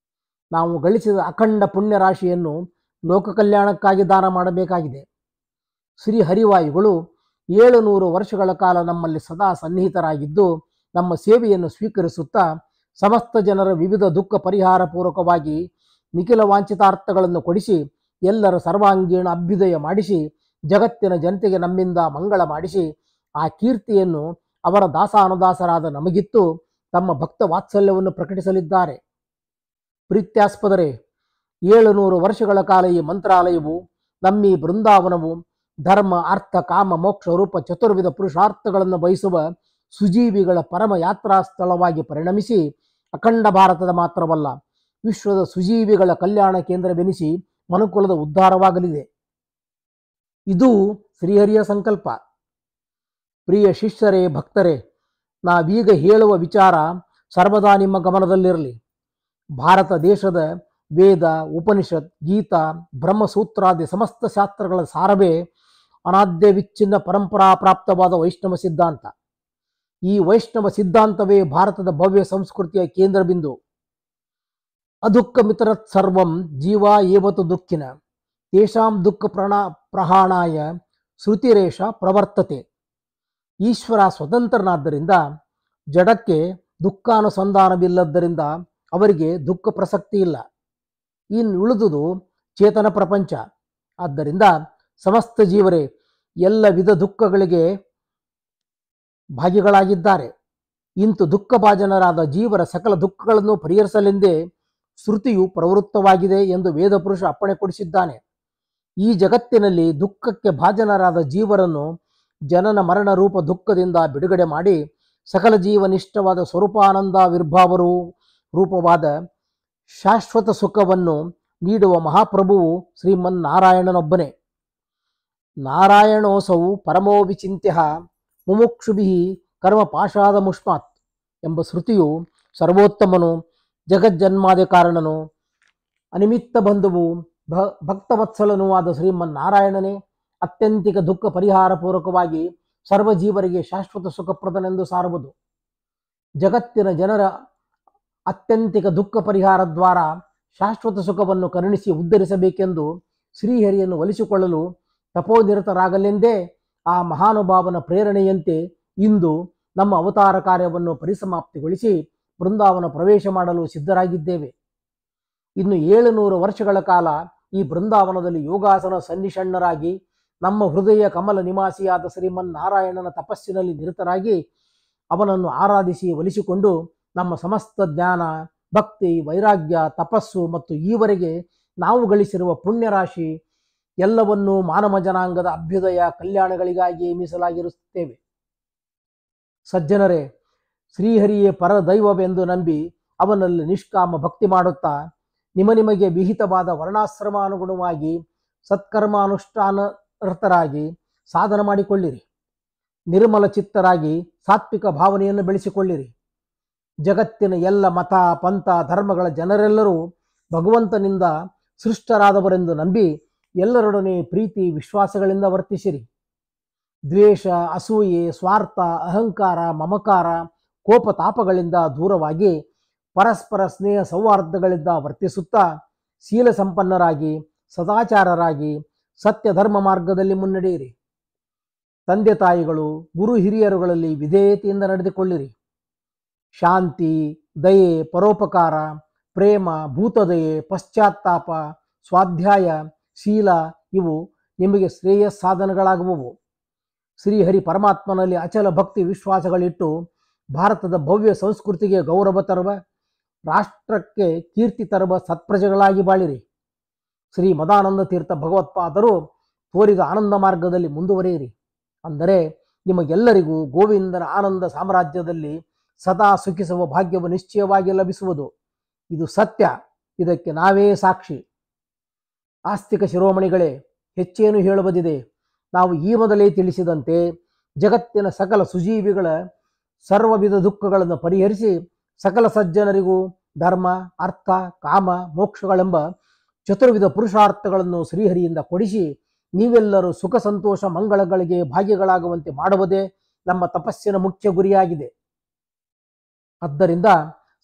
ನಾವು ಗಳಿಸಿದ ಅಖಂಡ ಪುಣ್ಯ ರಾಶಿಯನ್ನು ಲೋಕ ಕಲ್ಯಾಣಕ್ಕಾಗಿ ದಾನ ಮಾಡಬೇಕಾಗಿದೆ. ಶ್ರೀ ಹರಿವಾಯುಗಳು 700 ವರ್ಷಗಳ ಕಾಲ ನಮ್ಮಲ್ಲಿ ಸದಾ ಸನ್ನಿಹಿತರಾಗಿದ್ದು ನಮ್ಮ ಸೇವೆಯನ್ನು ಸ್ವೀಕರಿಸುತ್ತಾ ಸಮಸ್ತ ಜನರ ವಿವಿಧ ದುಃಖ ಪರಿಹಾರ ಪೂರ್ವಕವಾಗಿ ನಿಖಿಲ ವಾಂಛಿತಾರ್ಥಗಳನ್ನು ಕೊಡಿಸಿ ಎಲ್ಲರ ಸರ್ವಾಂಗೀಣ ಅಭ್ಯುದಯ ಮಾಡಿಸಿ ಜಗತ್ತಿನ ಜನತೆಗೆ ನಮ್ಮಿಂದ ಮಂಗಳ ಮಾಡಿಸಿ ಆ ಕೀರ್ತಿಯನ್ನು ಅವರ ದಾಸಾನುದಾಸರಾದ ನಮಗಿತ್ತು ತಮ್ಮ ಭಕ್ತ ವಾತ್ಸಲ್ಯವನ್ನು ಪ್ರಕಟಿಸಲಿದ್ದಾರೆ. ಪ್ರೀತ್ಯಾಸ್ಪದರೇ, 700 ವರ್ಷಗಳ ಕಾಲ ಈ ಮಂತ್ರಾಲಯವು, ನಮ್ಮಿ ಬೃಂದಾವನವು ಧರ್ಮ, ಅರ್ಥ, ಕಾಮ, ಮೋಕ್ಷ ರೂಪ ಚತುರ್ವಿಧ ಪುರುಷಾರ್ಥಗಳನ್ನು ಬಯಸುವ ಸುಜೀವಿಗಳ ಪರಮ ಯಾತ್ರಾ ಸ್ಥಳವಾಗಿ ಪರಿಣಮಿಸಿ ಅಖಂಡ ಭಾರತದ ಮಾತ್ರವಲ್ಲ ವಿಶ್ವದ ಸುಜೀವಿಗಳ ಕಲ್ಯಾಣ ಕೇಂದ್ರವೆನಿಸಿ ಮನುಕುಲದ ಉದ್ಧಾರವಾಗಲಿದೆ. ಇದು ಶ್ರೀಹರಿಯ ಸಂಕಲ್ಪ. ಪ್ರಿಯ ಶಿಷ್ಯರೇ, ಭಕ್ತರೇ, ನಾವೀಗ ಹೇಳುವ ವಿಚಾರ ಸರ್ವದಾ ನಿಮ್ಮ ಗಮನದಲ್ಲಿರಲಿ. ಭಾರತ ದೇಶದ ವೇದ, ಉಪನಿಷತ್, ಗೀತಾ, ಬ್ರಹ್ಮಸೂತ್ರಾದಿ ಸಮಸ್ತ ಶಾಸ್ತ್ರಗಳ ಸಾರವೇ ಅನಾದ್ಯ ವಿಚ್ಛಿನ್ನ ಪರಂಪರಾ ಪ್ರಾಪ್ತವಾದ ವೈಷ್ಣವ ಸಿದ್ಧಾಂತ. ಈ ವೈಷ್ಣವ ಸಿದ್ಧಾಂತವೇ ಭಾರತದ ಭವ್ಯ ಸಂಸ್ಕೃತಿಯ ಕೇಂದ್ರ ಬಿಂದು. ಅದುಃಖ ಮಿತರತ್ ಸರ್ವಂ ಜೀವ ಏವತು ದುಃಖಿನ ತೇಷಾಂ ದುಃಖ ಪ್ರಹಾಣಾಯ ಶ್ರುತಿರೇಷ ಪ್ರವರ್ತತೆ. ಈಶ್ವರ ಸ್ವತಂತ್ರನಾದ್ದರಿಂದ ಜಡಕ್ಕೆ ದುಃಖಾನುಸಂಧಾನವಿಲ್ಲದ್ದರಿಂದ ಅವರಿಗೆ ದುಃಖ ಪ್ರಸಕ್ತಿ ಇಲ್ಲ. ಇನ್ನು ಉಳಿದುದು ಚೇತನ ಪ್ರಪಂಚ. ಆದ್ದರಿಂದ ಸಮಸ್ತ ಜೀವರೇ ಎಲ್ಲ ವಿಧ ದುಃಖಗಳಿಗೆ ಭಾಗಿಗಳಾಗಿದ್ದಾರೆ. ಇಂತು ದುಃಖಭಾಜನರಾದ ಜೀವರ ಸಕಲ ದುಃಖಗಳನ್ನು ಪರಿಹರಿಸಲೆಂದೇ ಶ್ರುತಿಯು ಪ್ರವೃತ್ತವಾಗಿದೆ ಎಂದು ವೇದಪುರುಷ ಅಪ್ಪಣೆ ಕೊಡಿಸಿದ್ದಾನೆ. ಈ ಜಗತ್ತಿನಲ್ಲಿ ದುಃಖಕ್ಕೆ ಭಾಜನರಾದ ಜೀವರನ್ನು ಜನನ ಮರಣ ರೂಪ ದುಃಖದಿಂದ ಬಿಡುಗಡೆ ಮಾಡಿ ಸಕಲ ಜೀವನಿಷ್ಠವಾದ ಸ್ವರೂಪಾನಂದಾವಿರ್ಭಾವ ರೂಪವಾದ ಶಾಶ್ವತ ಸುಖವನ್ನು ನೀಡುವ ಮಹಾಪ್ರಭುವು ಶ್ರೀಮನ್ನಾರಾಯಣನೊಬ್ಬನೇ. ನಾರಾಯಣೋಸೌ ಪರಮೋ ವಿಚಿಂತ್ಯ ಮುಮುಕ್ಷುಭಿ ಕರ್ಮ ಪಾಶಾದ ಮುಷ್ಮಾತ್ ಎಂಬ ಶ್ರುತಿಯು ಸರ್ವೋತ್ತಮನು, ಜಗಜ್ಜನ್ಮಾದಿ ಕಾರಣನು, ಅನಿಮಿತ್ತ ಬಂಧುವು, ಭಕ್ತವತ್ಸಲನೂ ಆದ ಶ್ರೀಮನ್ನಾರಾಯಣನೇ ಅತ್ಯಂತಿಕ ದುಃಖ ಪರಿಹಾರ ಪೂರ್ವಕವಾಗಿ ಸರ್ವಜೀವರಿಗೆ ಶಾಶ್ವತ ಸುಖಪ್ರದನೆಂದು ಸಾರುವುದು. ಜಗತ್ತಿನ ಜನರ ಅತ್ಯಂತಿಕ ದುಃಖ ಪರಿಹಾರ ದ್ವಾರ ಶಾಶ್ವತ ಸುಖವನ್ನು ಕರುಣಿಸಿ ಉದ್ಧರಿಸಬೇಕೆಂದು ಶ್ರೀಹರಿಯನ್ನು ಒಲಿಸಿಕೊಳ್ಳಲು ತಪೋನಿರತರಾಗಲೆಂದೇ ಆ ಮಹಾನುಭಾವನ ಪ್ರೇರಣೆಯಂತೆ ಇಂದು ನಮ್ಮ ಅವತಾರ ಕಾರ್ಯವನ್ನು ಪರಿಸಮಾಪ್ತಿಗೊಳಿಸಿ ಬೃಂದಾವನ ಪ್ರವೇಶ ಮಾಡಲು ಸಿದ್ಧರಾಗಿದ್ದೇವೆ. ಇನ್ನು 700 ವರ್ಷಗಳ ಕಾಲ ಈ ಬೃಂದಾವನದಲ್ಲಿ ಯೋಗಾಸನ ಸನ್ನಿಷಣ್ಣರಾಗಿ ನಮ್ಮ ಹೃದಯ ಕಮಲ ನಿವಾಸಿಯಾದ ಶ್ರೀಮನ್ನಾರಾಯಣನ ತಪಸ್ಸಿನಲ್ಲಿ ನಿರತರಾಗಿ ಅವನನ್ನು ಆರಾಧಿಸಿ ಒಲಿಸಿಕೊಂಡು ನಮ್ಮ ಸಮಸ್ತ ಜ್ಞಾನ, ಭಕ್ತಿ, ವೈರಾಗ್ಯ, ತಪಸ್ಸು ಮತ್ತು ಈವರೆಗೆ ನಾವು ಗಳಿಸಿರುವ ಪುಣ್ಯರಾಶಿ ಎಲ್ಲವನ್ನೂ ಮಾನವ ಜನಾಂಗದ ಅಭ್ಯುದಯ ಕಲ್ಯಾಣಗಳಿಗಾಗಿ ಮೀಸಲಾಗಿರುತ್ತೇವೆ. ಸಜ್ಜನರೇ, ಶ್ರೀಹರಿಯೇ ಪರದೈವವೆಂದು ನಂಬಿ ಅವನಲ್ಲಿ ನಿಷ್ಕಾಮ ಭಕ್ತಿ ಮಾಡುತ್ತಾ ನಿಮಗೆ ವಿಹಿತವಾದ ವರ್ಣಾಶ್ರಮಾನುಗುಣವಾಗಿ ಸತ್ಕರ್ಮಾನುಷ್ಠಾನರತರಾಗಿ ಸಾಧನ ಮಾಡಿಕೊಳ್ಳಿರಿ. ನಿರ್ಮಲ ಚಿತ್ತರಾಗಿ ಸಾತ್ವಿಕ ಭಾವನೆಯನ್ನು ಬೆಳೆಸಿಕೊಳ್ಳಿರಿ. ಜಗತ್ತಿನ ಎಲ್ಲ ಮತ, ಪಂಥ, ಧರ್ಮಗಳ ಜನರೆಲ್ಲರೂ ಭಗವಂತನಿಂದ ಸೃಷ್ಟರಾದವರೆಂದು ನಂಬಿ ಎಲ್ಲರೊಡನೆ ಪ್ರೀತಿ ವಿಶ್ವಾಸಗಳಿಂದ ವರ್ತಿಸಿರಿ. ದ್ವೇಷ, ಅಸೂಯೆ, ಸ್ವಾರ್ಥ, ಅಹಂಕಾರ, ಮಮಕಾರ, ಕೋಪತಾಪಗಳಿಂದ ದೂರವಾಗಿ ಪರಸ್ಪರ ಸ್ನೇಹ ಸೌಹಾರ್ದಗಳಿಂದ ವರ್ತಿಸುತ್ತಾ ಶೀಲ ಸಂಪನ್ನರಾಗಿ ಸದಾಚಾರರಾಗಿ ಸತ್ಯ ಧರ್ಮ ಮಾರ್ಗದಲ್ಲಿ ಮುನ್ನಡೆಯಿರಿ. ತಂದೆ ತಾಯಿಗಳು, ಗುರು ಹಿರಿಯರುಗಳಲ್ಲಿ ವಿಧೇಯತೆಯಿಂದ ನಡೆದುಕೊಳ್ಳಿರಿ. ಶಾಂತಿ, ದಯೆ, ಪರೋಪಕಾರ, ಪ್ರೇಮ, ಭೂತದಯೆ, ಪಶ್ಚಾತ್ತಾಪ, ಸ್ವಾಧ್ಯಾಯ, ಶೀಲ ಇವು ನಿಮಗೆ ಶ್ರೇಯಸ್ಸಾಧನಗಳಾಗುವವು. ಶ್ರೀಹರಿ ಪರಮಾತ್ಮನಲ್ಲಿ ಅಚಲ ಭಕ್ತಿ ವಿಶ್ವಾಸಗಳಿಟ್ಟು ಭಾರತದ ಭವ್ಯ ಸಂಸ್ಕೃತಿಗೆ ಗೌರವ ತರುವ, ರಾಷ್ಟ್ರಕ್ಕೆ ಕೀರ್ತಿ ತರುವ ಸತ್ಪ್ರಜೆಗಳಾಗಿ ಬಾಳಿರಿ. ಶ್ರೀ ಮದಾನಂದ ತೀರ್ಥ ಭಗವತ್ಪಾದರು ತೋರಿದ ಆನಂದ ಮಾರ್ಗದಲ್ಲಿ ಮುಂದುವರಿಯಿರಿ. ಅಂದರೆ ನಿಮಗೆಲ್ಲರಿಗೂ ಗೋವಿಂದನ ಆನಂದ ಸಾಮ್ರಾಜ್ಯದಲ್ಲಿ ಸದಾ ಸುಖಿಸುವ ಭಾಗ್ಯವು ನಿಶ್ಚಯವಾಗಿ ಲಭಿಸುವುದು. ಇದು ಸತ್ಯ. ಇದಕ್ಕೆ ನಾವೇ ಸಾಕ್ಷಿ. ಆಸ್ತಿಕ ಶಿರೋಮಣಿಗಳೇ, ಹೆಚ್ಚೇನು ಹೇಳುವುದಿದೆ. ನಾವು ಈ ಮೊದಲೇ ತಿಳಿಸಿದಂತೆ ಜಗತ್ತಿನ ಸಕಲ ಸುಜೀವಿಗಳ ಸರ್ವ ವಿಧ ದುಃಖಗಳನ್ನು ಪರಿಹರಿಸಿ ಸಕಲ ಸಜ್ಜನರಿಗೂ ಧರ್ಮ, ಅರ್ಥ, ಕಾಮ, ಮೋಕ್ಷಗಳೆಂಬ ಚತುರ್ವಿಧ ಪುರುಷಾರ್ಥಗಳನ್ನು ಶ್ರೀಹರಿಯಿಂದ ಕೊಡಿಸಿ ನೀವೆಲ್ಲರೂ ಸುಖ ಸಂತೋಷ ಮಂಗಳಗಳಿಗೆ ಭಾಗ್ಯಗಳಾಗುವಂತೆ ಮಾಡುವುದೇ ನಮ್ಮ ತಪಸ್ಸಿನ ಮುಖ್ಯ ಗುರಿಯಾಗಿದೆ. ಆದ್ದರಿಂದ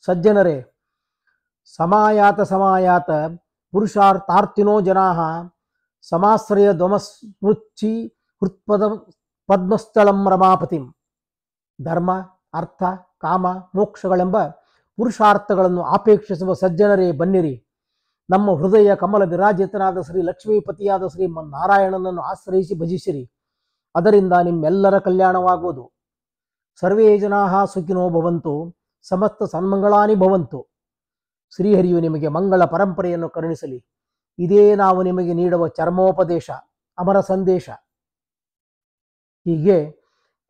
ಸಜ್ಜನರೇ, ಸಮಾಯಾತ ಪುರುಷಾರ್ಥಾರ್ಥಿನೋ ಜನಾಃ ಸಮಾಶ್ರಯ ಧ್ವಮಸ್ಮೃಚ್ಚಿ ಹೃತ್ಪದ ಪದ್ಮಸ್ಥಳಂ ರಮಾಪತಿಂ. ಧರ್ಮ, ಅರ್ಥ, ಕಾಮ, ಮೋಕ್ಷಗಳೆಂಬ ಪುರುಷಾರ್ಥಗಳನ್ನು ಆಪೇಕ್ಷಿಸುವ ಸಜ್ಜನರೇ ಬನ್ನಿರಿ. ನಮ್ಮ ಹೃದಯ ಕಮಲ ವಿರಾಜಿತನಾದ ಶ್ರೀ ಲಕ್ಷ್ಮೀಪತಿಯಾದ ಶ್ರೀ ನಾರಾಯಣನನ್ನು ಆಶ್ರಯಿಸಿ ಭಜಿಸಿರಿ. ಅದರಿಂದ ನಿಮ್ಮೆಲ್ಲರ ಕಲ್ಯಾಣವಾಗುವುದು. ಸರ್ವೇ ಜನಾಃ ಸುಖಿನೋ ಭವಂತು, ಸಮಸ್ತ ಸನ್ಮಂಗಳಾನಿ ಭವಂತು. ಶ್ರೀಹರಿಯು ನಿಮಗೆ ಮಂಗಳ ಪರಂಪರೆಯನ್ನು ಕರುಣಿಸಲಿ. ಇದೇ ನಾವು ನಿಮಗೆ ನೀಡುವ ಚರ್ಮೋಪದೇಶ, ಅಮರ ಸಂದೇಶ. ಹೀಗೆ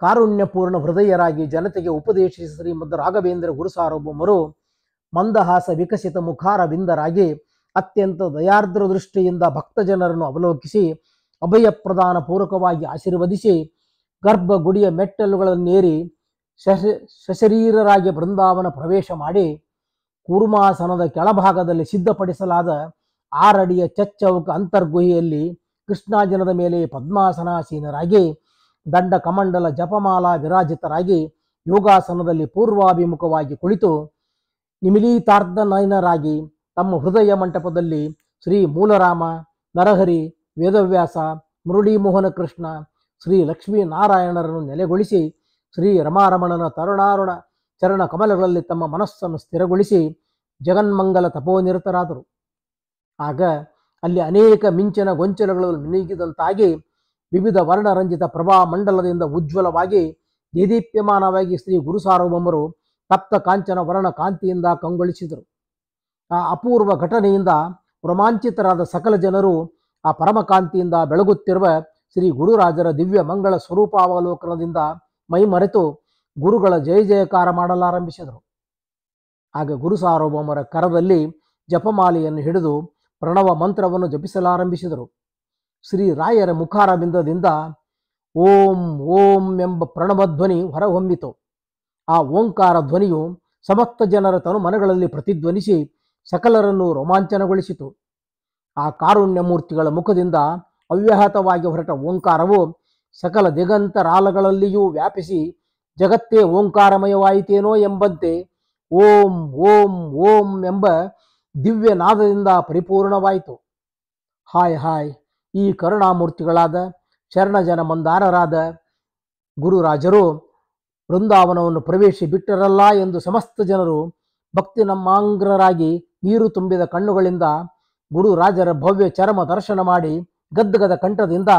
ಕಾರುಣ್ಯಪೂರ್ಣ ಹೃದಯರಾಗಿ ಜನತೆಗೆ ಉಪದೇಶಿಸಿ ಶ್ರೀಮದ್ ರಾಘವೇಂದ್ರ ಗುರುಸಾರ್ವಭೌಮರು ಮಂದಹಾಸ ವಿಕಸಿತ ಮುಖಾರವಿಂದರಾಗಿ ಅತ್ಯಂತ ದಯಾರ್ದ್ರ ದೃಷ್ಟಿಯಿಂದ ಭಕ್ತ ಜನರನ್ನು ಅವಲೋಕಿಸಿ ಅಭಯ ಪ್ರದಾನ ಪೂರ್ವಕವಾಗಿ ಆಶೀರ್ವದಿಸಿ ಗರ್ಭಗುಡಿಯ ಮೆಟ್ಟಲುಗಳನ್ನೇರಿ ಸಶರೀರರಾಗಿ ಬೃಂದಾವನ ಪ್ರವೇಶ ಮಾಡಿ ಕೂರ್ಮಾಸನದ ಕೆಳಭಾಗದಲ್ಲಿ ಸಿದ್ಧಪಡಿಸಲಾದ 6 ಅಡಿಯ ಚಚ್ಚೌಕ ಅಂತರ್ಗುಹಿಯಲ್ಲಿ ಕೃಷ್ಣಾಜನದ ಮೇಲೆ ಪದ್ಮಾಸನಾಸೀನರಾಗಿ ದಂಡ ಕಮಂಡಲ ಜಪಮಾಲಾ ವಿರಾಜಿತರಾಗಿ ಯೋಗಾಸನದಲ್ಲಿ ಪೂರ್ವಾಭಿಮುಖವಾಗಿ ಕುಳಿತು ನಿಮಿಲೀತಾರ್ಧನಯನರಾಗಿ ತಮ್ಮ ಹೃದಯ ಮಂಟಪದಲ್ಲಿ ಶ್ರೀ ಮೂಲರಾಮ, ನರಹರಿ, ವೇದವ್ಯಾಸ, ಮುರಳೀಮೋಹನ ಕೃಷ್ಣ, ಶ್ರೀ ಲಕ್ಷ್ಮೀನಾರಾಯಣರನ್ನು ನೆಲೆಗೊಳಿಸಿ ಶ್ರೀ ರಮಾರಮಣನ ತರುಣಾರುಣ ಚರಣ ಕಮಲಗಳಲ್ಲಿ ತಮ್ಮ ಮನಸ್ಸನ್ನು ಸ್ಥಿರಗೊಳಿಸಿ ಜಗನ್ಮಂಗಲ ತಪೋನಿರತರಾದರು. ಆಗ ಅಲ್ಲಿ ಅನೇಕ ಮಿಂಚಿನ ಗೊಂಚಲುಗಳು ಮಿನುಗಿದಂತಾಗಿ ವಿವಿಧ ವರ್ಣರಂಜಿತ ಪ್ರಭಾ ಮಂಡಲದಿಂದ ಉಜ್ವಲವಾಗಿ ದೇದೀಪ್ಯಮಾನವಾಗಿ ಶ್ರೀ ಗುರುಸಾರ್ವಭೌಮರು ತಪ್ತ ಕಾಂಚನ ವರ್ಣ ಕಾಂತಿಯಿಂದ ಕಂಗೊಳಿಸಿದರು. ಆ ಅಪೂರ್ವ ಘಟನೆಯಿಂದ ರೋಮಾಂಚಿತರಾದ ಸಕಲ ಜನರು ಆ ಪರಮಕಾಂತಿಯಿಂದ ಬೆಳಗುತ್ತಿರುವ ಶ್ರೀ ಗುರುರಾಜರ ದಿವ್ಯ ಮಂಗಳ ಸ್ವರೂಪಾವಲೋಕನದಿಂದ ಮೈಮರೆತು ಗುರುಗಳ ಜಯ ಜಯಕಾರ ಮಾಡಲಾರಂಭಿಸಿದರು. ಆಗ ಗುರುಸಾರ್ವಭೌಮರ ಕರದಲ್ಲಿ ಜಪಮಾಲೆಯನ್ನು ಹಿಡಿದು ಪ್ರಣವ ಮಂತ್ರವನ್ನು ಜಪಿಸಲಾರಂಭಿಸಿದರು. ಶ್ರೀ ರಾಯರ ಮುಖಾರಬಿಂದದಿಂದ ಓಂ ಓಂ ಎಂಬ ಪ್ರಣವಧ್ವನಿ ಹೊರಹೊಮ್ಮಿತು. ಆ ಓಂಕಾರ ಧ್ವನಿಯು ಸಮಸ್ತ ಜನರ ತನು ಮನಗಳಲ್ಲಿ ಪ್ರತಿಧ್ವನಿಸಿ ಸಕಲರನ್ನು ರೋಮಾಂಚನಗೊಳಿಸಿತು. ಆ ಕಾರುಣ್ಯ ಮೂರ್ತಿಗಳ ಮುಖದಿಂದ ಅವ್ಯಾಹತವಾಗಿ ಹೊರಟ ಓಂಕಾರವು ಸಕಲ ದಿಗಂತರಾಲಗಳಲ್ಲಿಯೂ ವ್ಯಾಪಿಸಿ ಜಗತ್ತೇ ಓಂಕಾರಮಯವಾಯಿತೇನೋ ಎಂಬಂತೆ ಓಂ ಓಂ ಓಂ ಎಂಬ ದಿವ್ಯ ನಾದದಿಂದ ಪರಿಪೂರ್ಣವಾಯಿತು. ಹಾಯ್ ಹಾಯ್, ಈ ಕರುಣಾಮೂರ್ತಿಗಳಾದ ಶರಣಜನ ಮಂದಾರರಾದ ಗುರುರಾಜರು ಬೃಂದಾವನವನ್ನು ಪ್ರವೇಶಿ ಬಿಟ್ಟರಲ್ಲ ಎಂದು ಸಮಸ್ತ ಜನರು ಭಕ್ತಿ ನಮ್ಮಾಂಗ್ರರಾಗಿ ನೀರು ತುಂಬಿದ ಕಣ್ಣುಗಳಿಂದ ಗುರುರಾಜರ ಭವ್ಯ ಚರಮ ದರ್ಶನ ಮಾಡಿ ಗದ್ಗದ ಕಂಠದಿಂದ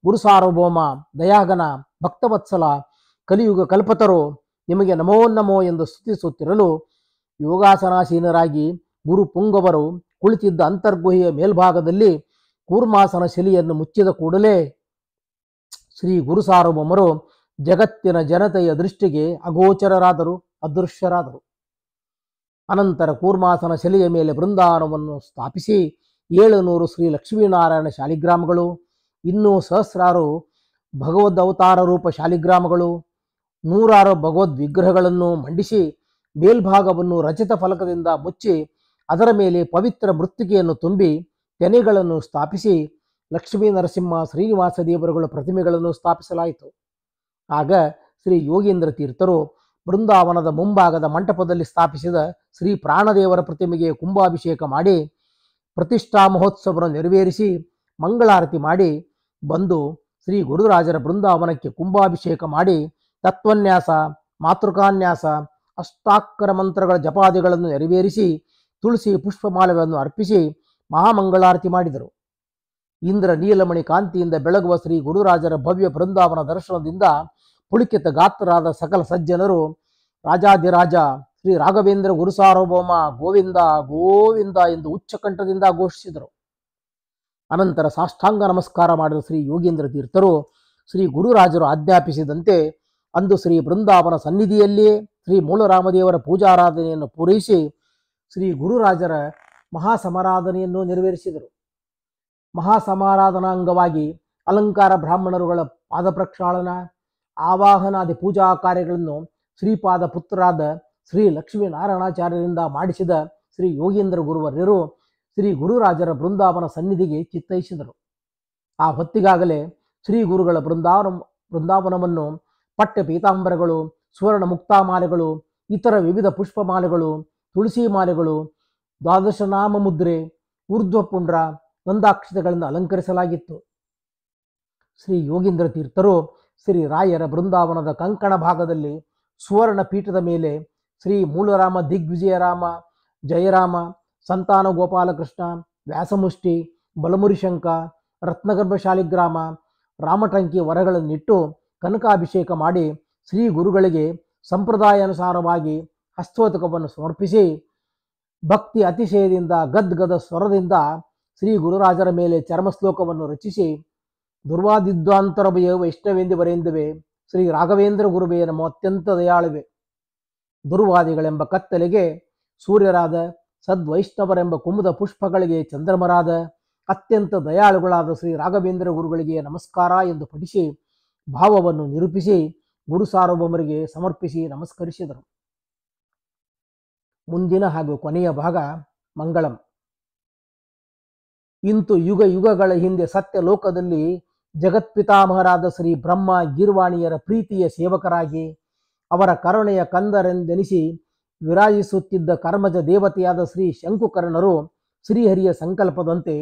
ಗುರುಸಾರ್ವಭೌಮ, ದಯಾಗನ, ಭಕ್ತವತ್ಸಲ, ಕಲಿಯುಗ ಕಲ್ಪತರು ನಿಮಗೆ ನಮೋ ನಮೋ ಎಂದು ಸ್ತುತಿಸುತ್ತಿರಲು ಯೋಗಾಸನಾಸೀನರಾಗಿ ಗುರು ಪುಂಗವರು ಕುಳಿತಿದ್ದ ಅಂತರ್ಗುಹಿಯ ಮೇಲ್ಭಾಗದಲ್ಲಿ ಕೂರ್ಮಾಸನ ಶಿಲೆಯನ್ನು ಮುಚ್ಚಿದ ಕೂಡಲೇ ಶ್ರೀ ಗುರುಸಾರ್ವಭೌಮರು ಜಗತ್ತಿನ ಜನತೆಯ ದೃಷ್ಟಿಗೆ ಅಗೋಚರರಾದರು, ಅದೃಶ್ಯರಾದರು. ಅನಂತರ ಕೂರ್ಮಾಸನ ಶಿಲೆಯ ಮೇಲೆ ಬೃಂದಾವನವನ್ನು ಸ್ಥಾಪಿಸಿ 700 ಶ್ರೀ ಲಕ್ಷ್ಮೀನಾರಾಯಣ ಶಾಲಿಗ್ರಾಮಗಳು, ಇನ್ನೂ ಸಹಸ್ರಾರು ಭಗವದ್ ಅವತಾರ ರೂಪ ಶಾಲಿಗ್ರಾಮಗಳು, 100 ಭಗವದ್ ವಿಗ್ರಹಗಳನ್ನು ಮಂಡಿಸಿ ಮೇಲ್ಭಾಗವನ್ನು ರಚಿತ ಫಲಕದಿಂದ ಮುಚ್ಚಿ ಅದರ ಮೇಲೆ ಪವಿತ್ರ ಮೃತ್ತಿಕೆಯನ್ನು ತುಂಬಿ ತೆನೆಗಳನ್ನು ಸ್ಥಾಪಿಸಿ ಲಕ್ಷ್ಮೀ ನರಸಿಂಹ, ಶ್ರೀನಿವಾಸ ದೇವರುಗಳ ಪ್ರತಿಮೆಗಳನ್ನು ಸ್ಥಾಪಿಸಲಾಯಿತು. ಆಗ ಶ್ರೀ ಯೋಗೀಂದ್ರ ತೀರ್ಥರು ಬೃಂದಾವನದ ಮುಂಭಾಗದ ಮಂಟಪದಲ್ಲಿ ಸ್ಥಾಪಿಸಿದ ಶ್ರೀ ಪ್ರಾಣದೇವರ ಪ್ರತಿಮೆಗೆ ಕುಂಭಾಭಿಷೇಕ ಮಾಡಿ ಪ್ರತಿಷ್ಠಾ ಮಹೋತ್ಸವವನ್ನು ನೆರವೇರಿಸಿ ಮಂಗಳಾರತಿ ಮಾಡಿ ಬಂದು ಶ್ರೀ ಗುರುರಾಜರ ಬೃಂದಾವನಕ್ಕೆ ಕುಂಭಾಭಿಷೇಕ ಮಾಡಿ ತತ್ವನ್ಯಾಸ, ಮಾತೃಕಾನ್ಯಾಸ, ಅಷ್ಟಾಕ್ಷರ ಮಂತ್ರಗಳ ಜಪಾದಿಗಳನ್ನು ನೆರವೇರಿಸಿ ತುಳಸಿ ಪುಷ್ಪಮಾಲೆಗಳನ್ನು ಅರ್ಪಿಸಿ ಮಹಾಮಂಗಳಾರತಿ ಮಾಡಿದರು. ಇಂದ್ರ ನೀಲಮಣಿ ಕಾಂತಿಯಿಂದ ಬೆಳಗುವ ಶ್ರೀ ಗುರುರಾಜರ ಭವ್ಯ ಬೃಂದಾವನ ದರ್ಶನದಿಂದ ಪುಳಿಕಿತ ಗಾತ್ರರಾದ ಸಕಲ ಸಜ್ಜನರು ರಾಜಾಧಿರಾಜ ಶ್ರೀ ರಾಘವೇಂದ್ರ ಗುರುಸಾರ್ವಭೌಮ ಗೋವಿಂದ ಗೋವಿಂದ ಎಂದು ಉಚ್ಚಕಂಠದಿಂದ ಘೋಷಿಸಿದರು. ಅನಂತರ ಸಾಷ್ಟಾಂಗ ನಮಸ್ಕಾರ ಮಾಡಿದ ಶ್ರೀ ಯೋಗೀಂದ್ರ ತೀರ್ಥರು ಶ್ರೀ ಗುರುರಾಜರು ಆಜ್ಞಾಪಿಸಿದಂತೆ ಅಂದು ಶ್ರೀ ಬೃಂದಾವನ ಸನ್ನಿಧಿಯಲ್ಲಿಯೇ ಶ್ರೀ ಮೂಲರಾಮದೇವರ ಪೂಜಾರಾಧನೆಯನ್ನು ಪೂರೈಸಿ ಶ್ರೀ ಗುರುರಾಜರ ಮಹಾಸಮಾರಾಧನೆಯನ್ನು ನೆರವೇರಿಸಿದರು. ಮಹಾಸಮಾರಾಧನಾಂಗವಾಗಿ ಅಲಂಕಾರ ಬ್ರಾಹ್ಮಣರುಗಳ ಪಾದ ಪ್ರಕ್ಷಾಳನ, ಆವಾಹನಾದಿ ಪೂಜಾ ಕಾರ್ಯಗಳನ್ನು ಶ್ರೀಪಾದ ಪುತ್ರರಾದ ಶ್ರೀ ಲಕ್ಷ್ಮೀನಾರಾಯಣಾಚಾರ್ಯರಿಂದ ಮಾಡಿಸಿದ ಶ್ರೀ ಯೋಗೀಂದ್ರ ಗುರುವರ್ಯರು ಶ್ರೀ ಗುರುರಾಜರ ಬೃಂದಾವನ ಸನ್ನಿಧಿಗೆ ಚಿತ್ತೈಸಿದರು. ಆ ಹೊತ್ತಿಗಾಗಲೇ ಶ್ರೀ ಗುರುಗಳ ಬೃಂದಾವನವನ್ನು ಪಠ್ಯ ಪೀತಾಂಬರಗಳು, ಸುವರ್ಣ ಮುಕ್ತಾಮಾಲೆಗಳು, ಇತರ ವಿವಿಧ ಪುಷ್ಪಮಾಲೆಗಳು, ತುಳಸಿ ಮಾಲೆಗಳು, ದ್ವಾದಶನಾಮ ಮುದ್ರೆ, ಊರ್ಧ್ವಪುಂಡ್ರ, ಗಂಧಾಕ್ಷತೆಗಳಿಂದ ಅಲಂಕರಿಸಲಾಗಿತ್ತು. ಶ್ರೀ ಯೋಗೀಂದ್ರ ತೀರ್ಥರು ಶ್ರೀ ರಾಯರ ಬೃಂದಾವನದ ಕಂಕಣ ಭಾಗದಲ್ಲಿ ಸುವರ್ಣ ಪೀಠದ ಮೇಲೆ ಶ್ರೀ ಮೂಲರಾಮ, ದಿಗ್ವಿಜಯರಾಮ, ಜಯರಾಮ, ಸಂತಾನ ಗೋಪಾಲಕೃಷ್ಣ, ವ್ಯಾಸಮುಷ್ಟಿ, ಬಲಮುರಿಶಂಕ, ರತ್ನಗರ್ಭ ಶಾಲಿಗ್ರಾಮ, ರಾಮಟಂಕಿ ವರಗಳನ್ನಿಟ್ಟು ಕನಕಾಭಿಷೇಕ ಮಾಡಿ ಶ್ರೀ ಗುರುಗಳಿಗೆ ಸಂಪ್ರದಾಯಾನುಸಾರವಾಗಿ ಹಸ್ತೋದಕವನ್ನು ಸಮರ್ಪಿಸಿ ಭಕ್ತಿ ಅತಿಶಯದಿಂದ ಗದ್ಗದ ಸ್ವರದಿಂದ ಶ್ರೀ ಗುರುರಾಜರ ಮೇಲೆ ಚರ್ಮಶ್ಲೋಕವನ್ನು ರಚಿಸಿ ದುರ್ವಾದಿದ್ವಾಂತರಭಯ ವೈಷ್ಣವೇಂದು ಬರೆಯುತ್ತವೆ. ಶ್ರೀ ರಾಘವೇಂದ್ರ ಗುರುವೇ ನಮ್ಮ ಅತ್ಯಂತ ದಯಾಳುವೆ. ದುರ್ವಾದಿಗಳೆಂಬ ಕತ್ತಲೆಗೆ ಸೂರ್ಯರಾದ, ಸದ್ವೈಷ್ಣವರೆಂಬ ಕುಮುದ ಪುಷ್ಪಗಳಿಗೆ ಚಂದ್ರಮರಾದ, ಅತ್ಯಂತ ದಯಾಳುಗಳಾದ ಶ್ರೀ ರಾಘವೇಂದ್ರ ಗುರುಗಳಿಗೆ ನಮಸ್ಕಾರ ಎಂದು ಪಠಿಸಿ ಭಾವವನ್ನು ನಿರೂಪಿಸಿ ಗುರು ಸಾರ್ವಭೌಮರಿಗೆ ಸಮರ್ಪಿಸಿ ನಮಸ್ಕರಿಸಿದರು. ಮುಂದಿನ ಹಾಗೂ ಕೊನೆಯ ಭಾಗ ಮಂಗಳಂ. ಇಂತು ಯುಗ ಯುಗಗಳ ಹಿಂದೆ ಸತ್ಯ ಲೋಕದಲ್ಲಿ ಜಗತ್ಪಿತಾಮಹರಾದ ಶ್ರೀ ಬ್ರಹ್ಮ ಗೀರ್ವಾಣಿಯರ ಪ್ರೀತಿಯ ಸೇವಕರಾಗಿ ಅವರ ಕರುಣೆಯ ಕಂದರೆಂದೆನಿಸಿ ವಿರಾಜಿಸುತ್ತಿದ್ದ ಕರ್ಮಜ ದೇವತೆಯಾದ ಶ್ರೀ ಶಂಕುಕರ್ಣರು ಶ್ರೀಹರಿಯ ಸಂಕಲ್ಪದಂತೆ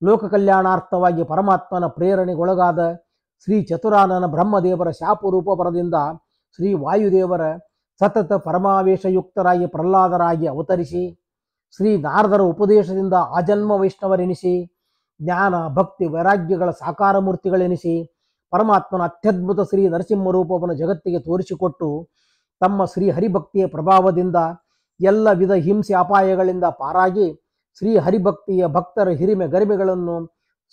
ಲೋಕ ಕಲ್ಯಾಣಾರ್ಥವಾಗಿ ಪರಮಾತ್ಮನ ಪ್ರೇರಣೆಗೊಳಗಾದ ಶ್ರೀ ಚತುರಾನನ ಬ್ರಹ್ಮದೇವರ ಶಾಪರೂಪ ವರದಿಂದ ಶ್ರೀ ವಾಯುದೇವರ ಸತತ ಪರಮಾವೇಶಯುಕ್ತರಾಗಿ ಪ್ರಹ್ಲಾದರಾಗಿ ಅವತರಿಸಿ ಶ್ರೀ ನಾರದರ ಉಪದೇಶದಿಂದ ಆಜನ್ಮ ವೈಷ್ಣವರೆನಿಸಿ ಜ್ಞಾನ ಭಕ್ತಿ ವೈರಾಗ್ಯಗಳ ಸಾಕಾರ ಮೂರ್ತಿಗಳೆನಿಸಿ ಪರಮಾತ್ಮನ ಅತ್ಯದ್ಭುತ ಶ್ರೀ ನರಸಿಂಹ ರೂಪವನ್ನು ಜಗತ್ತಿಗೆ ತೋರಿಸಿಕೊಟ್ಟು ತಮ್ಮ ಶ್ರೀ ಹರಿಭಕ್ತಿಯ ಪ್ರಭಾವದಿಂದ ಎಲ್ಲ ವಿಧ ಹಿಂಸೆ ಅಪಾಯಗಳಿಂದ ಪಾರಾಗಿ ಶ್ರೀ ಹರಿಭಕ್ತಿಯ ಭಕ್ತರ ಹಿರಿಮೆ ಗರಿಮೆಗಳನ್ನು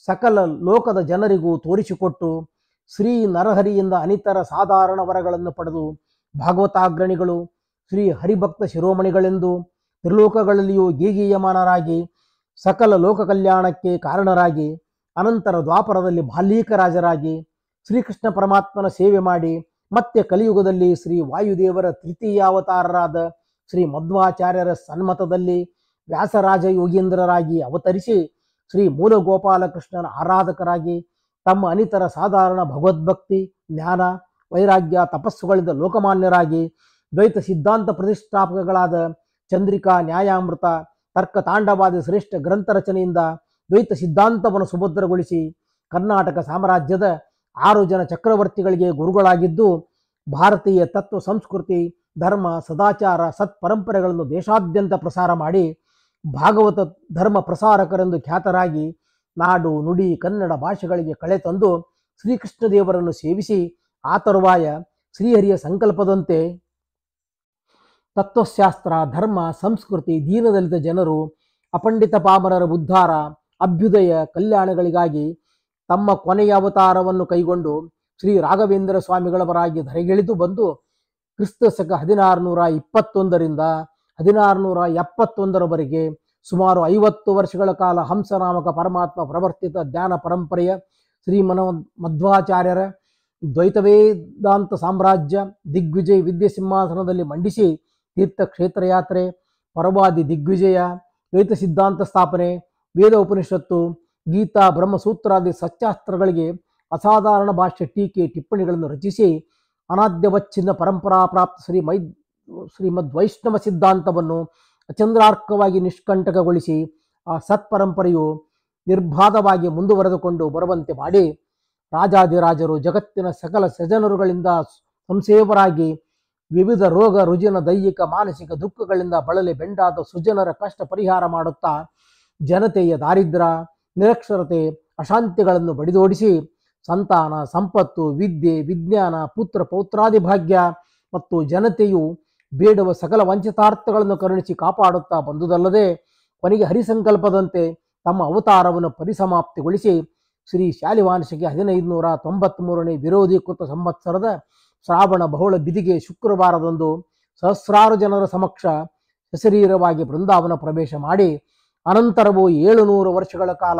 ಸಕಲ ಲೋಕದ ಜನರಿಗೂ ತೋರಿಸಿಕೊಟ್ಟು ಶ್ರೀ ನರಹರಿಯಿಂದ ಅನಿತರ ಸಾಧಾರಣ ವರಗಳನ್ನು ಪಡೆದು ಭಾಗವತಾಗ್ರಣಿಗಳು ಶ್ರೀ ಹರಿಭಕ್ತ ಶಿರೋಮಣಿಗಳೆಂದು ತ್ರಿಲೋಕಗಳಲ್ಲಿಯೂ ಗೀಗೀಯಮಾನರಾಗಿ ಸಕಲ ಲೋಕ ಕಲ್ಯಾಣಕ್ಕೆ ಕಾರಣರಾಗಿ ಅನಂತರ ದ್ವಾಪರದಲ್ಲಿ ಬಾಲ್ಯೀಕರಾಜರಾಗಿ ಶ್ರೀಕೃಷ್ಣ ಪರಮಾತ್ಮನ ಸೇವೆ ಮಾಡಿ ಮತ್ತೆ ಕಲಿಯುಗದಲ್ಲಿ ಶ್ರೀ ವಾಯುದೇವರ ತೃತೀಯಾವತಾರರಾದ ಶ್ರೀ ಮಧ್ವಾಚಾರ್ಯರ ಸನ್ಮತದಲ್ಲಿ ವ್ಯಾಸರಾಜ ಯೋಗೀಂದ್ರರಾಗಿ ಅವತರಿಸಿ ಶ್ರೀ ಮೂಲ ಗೋಪಾಲಕೃಷ್ಣನ ಆರಾಧಕರಾಗಿ ತಮ್ಮ ಅನಿತರ ಸಾಧಾರಣ ಭಗವದ್ಭಕ್ತಿ ಜ್ಞಾನ ವೈರಾಗ್ಯ ತಪಸ್ಸುಗಳಿಂದ ಲೋಕಮಾನ್ಯರಾಗಿ ದ್ವೈತ ಸಿದ್ಧಾಂತ ಪ್ರತಿಷ್ಠಾಪಕಗಳಾದ ಚಂದ್ರಿಕಾ ನ್ಯಾಯಾಮೃತ ತರ್ಕ ತಾಂಡವಾದಿ ಶ್ರೇಷ್ಠ ಗ್ರಂಥ ರಚನೆಯಿಂದ ದ್ವೈತ ಸಿದ್ಧಾಂತವನ್ನು ಸುಭದ್ರಗೊಳಿಸಿ ಕರ್ನಾಟಕ ಸಾಮ್ರಾಜ್ಯದ 6 ಜನ ಚಕ್ರವರ್ತಿಗಳಿಗೆ ಗುರುಗಳಾಗಿದ್ದು ಭಾರತೀಯ ತತ್ವ ಸಂಸ್ಕೃತಿ ಧರ್ಮ ಸದಾಚಾರ ಸತ್ಪರಂಪರೆಗಳನ್ನು ದೇಶಾದ್ಯಂತ ಪ್ರಸಾರ ಮಾಡಿ ಭಾಗವತ ಧರ್ಮ ಪ್ರಸಾರಕರೆಂದು ಖ್ಯಾತರಾಗಿ ನಾಡು ನುಡಿ ಕನ್ನಡ ಭಾಷೆಗಳಿಗೆ ಕಳೆ ತಂದು ಶ್ರೀಕೃಷ್ಣ ದೇವರನ್ನು ಸೇವಿಸಿ ಆ ತರುವಾಯ ಶ್ರೀಹರಿಯ ಸಂಕಲ್ಪದಂತೆ ತತ್ವಶಾಸ್ತ್ರ ಧರ್ಮ ಸಂಸ್ಕೃತಿ ದೀನದಲಿತ ಜನರು ಅಪಂಡಿತ ಪಾಮರರ ಉದ್ಧಾರ ಅಭ್ಯುದಯ ಕಲ್ಯಾಣಗಳಿಗಾಗಿ ತಮ್ಮ ಕೊನೆಯ ಅವತಾರವನ್ನು ಕೈಗೊಂಡು ಶ್ರೀ ರಾಘವೇಂದ್ರ ಸ್ವಾಮಿಗಳವರಾಗಿ ಧರೆಗಿಳಿದು ಬಂದು ಕ್ರಿಸ್ತ ಶಕ 1621ರಿಂದ 1671ರವರೆಗೆ ಸುಮಾರು 50 ವರ್ಷಗಳ ಕಾಲ ಹಂಸನಾಮಕ ಪರಮಾತ್ಮ ಪ್ರವರ್ತಿತ ಜ್ಞಾನ ಪರಂಪರೆಯ ಶ್ರೀ ಮಧ್ವಾಚಾರ್ಯರ ದ್ವೈತ ವೇದಾಂತ ಸಾಮ್ರಾಜ್ಯ ದಿಗ್ವಿಜಯ ವಿದ್ಯೆ ಸಿಂಹಾಸನದಲ್ಲಿ ಮಂಡಿಸಿ ತೀರ್ಥಕ್ಷೇತ್ರ ಯಾತ್ರೆ ಪರವಾದಿ ದಿಗ್ವಿಜಯ ದ್ವೈತ ಸಿದ್ಧಾಂತ ಸ್ಥಾಪನೆ ವೇದ ಉಪನಿಷತ್ತು ಗೀತಾ ಬ್ರಹ್ಮಸೂತ್ರಾದಿ ಸತ್ಯಾಸ್ತ್ರಗಳಿಗೆ ಅಸಾಧಾರಣ ಭಾಷ್ಯ ಟೀಕೆ ಟಿಪ್ಪಣಿಗಳನ್ನು ರಚಿಸಿ ಅನಾದ್ಯವಚ್ಛಿನ್ನ ಪರಂಪರಾ ಪ್ರಾಪ್ತ ಶ್ರೀಮದ್ ವೈಷ್ಣವ ಸಿದ್ಧಾಂತವನ್ನು ಅಚಂದ್ರಾರ್ಕವಾಗಿ ನಿಷ್ಕಂಟಕಗೊಳಿಸಿ ಆ ಸತ್ಪರಂಪರೆಯು ನಿರ್ಬಾಧವಾಗಿ ಮುಂದುವರೆದುಕೊಂಡು ಬರುವಂತೆ ಮಾಡಿ ರಾಜಾದಿರಾಜರು ಜಗತ್ತಿನ ಸಕಲ ಸಜ್ಜನರುಗಳಿಂದ ಸಂಸೇವರಾಗಿ ವಿವಿಧ ರೋಗ ರುಜಿನ ದೈಹಿಕ ಮಾನಸಿಕ ದುಃಖಗಳಿಂದ ಬಳಲಿ ಬೆಂಡಾದ ಸುಜನರ ಕಷ್ಟ ಪರಿಹಾರ ಮಾಡುತ್ತಾ ಜನತೆಯ ದಾರಿದ್ರ್ಯ ನಿರಕ್ಷರತೆ ಅಶಾಂತಿಗಳನ್ನು ಬಡಿದೋಡಿಸಿ ಸಂತಾನ ಸಂಪತ್ತು ವಿದ್ಯೆ ವಿಜ್ಞಾನ ಪುತ್ರ ಪೌತ್ರಾದಿ ಭಾಗ್ಯ ಮತ್ತು ಜನತೆಯು ಬೇಡುವ ಸಕಲ ವಂಚಿತಾರ್ಥಗಳನ್ನು ಕರುಣಿಸಿ ಕಾಪಾಡುತ್ತಾ ಬಂದುದಲ್ಲದೆ ಕೊನೆಗೆ ಹರಿಸಂಕಲ್ಪದಂತೆ ತಮ್ಮ ಅವತಾರವನ್ನು ಪರಿಸಮಾಪ್ತಿಗೊಳಿಸಿ ಶ್ರೀ ಶಾಲಿವಾರ್ಷಿಕೆ 1593ನೇ ವಿರೋಧೀಕೃತ ಸಂವತ್ಸರದ ಶ್ರಾವಣ ಬಹುಳ ಬಿದಿಗೆ ಶುಕ್ರವಾರದಂದು ಸಹಸ್ರಾರು ಜನರ ಸಮಕ್ಷ ಸಶರೀರವಾಗಿ ಬೃಂದಾವನ ಪ್ರವೇಶ ಮಾಡಿ ಅನಂತರವೂ 700 ವರ್ಷಗಳ ಕಾಲ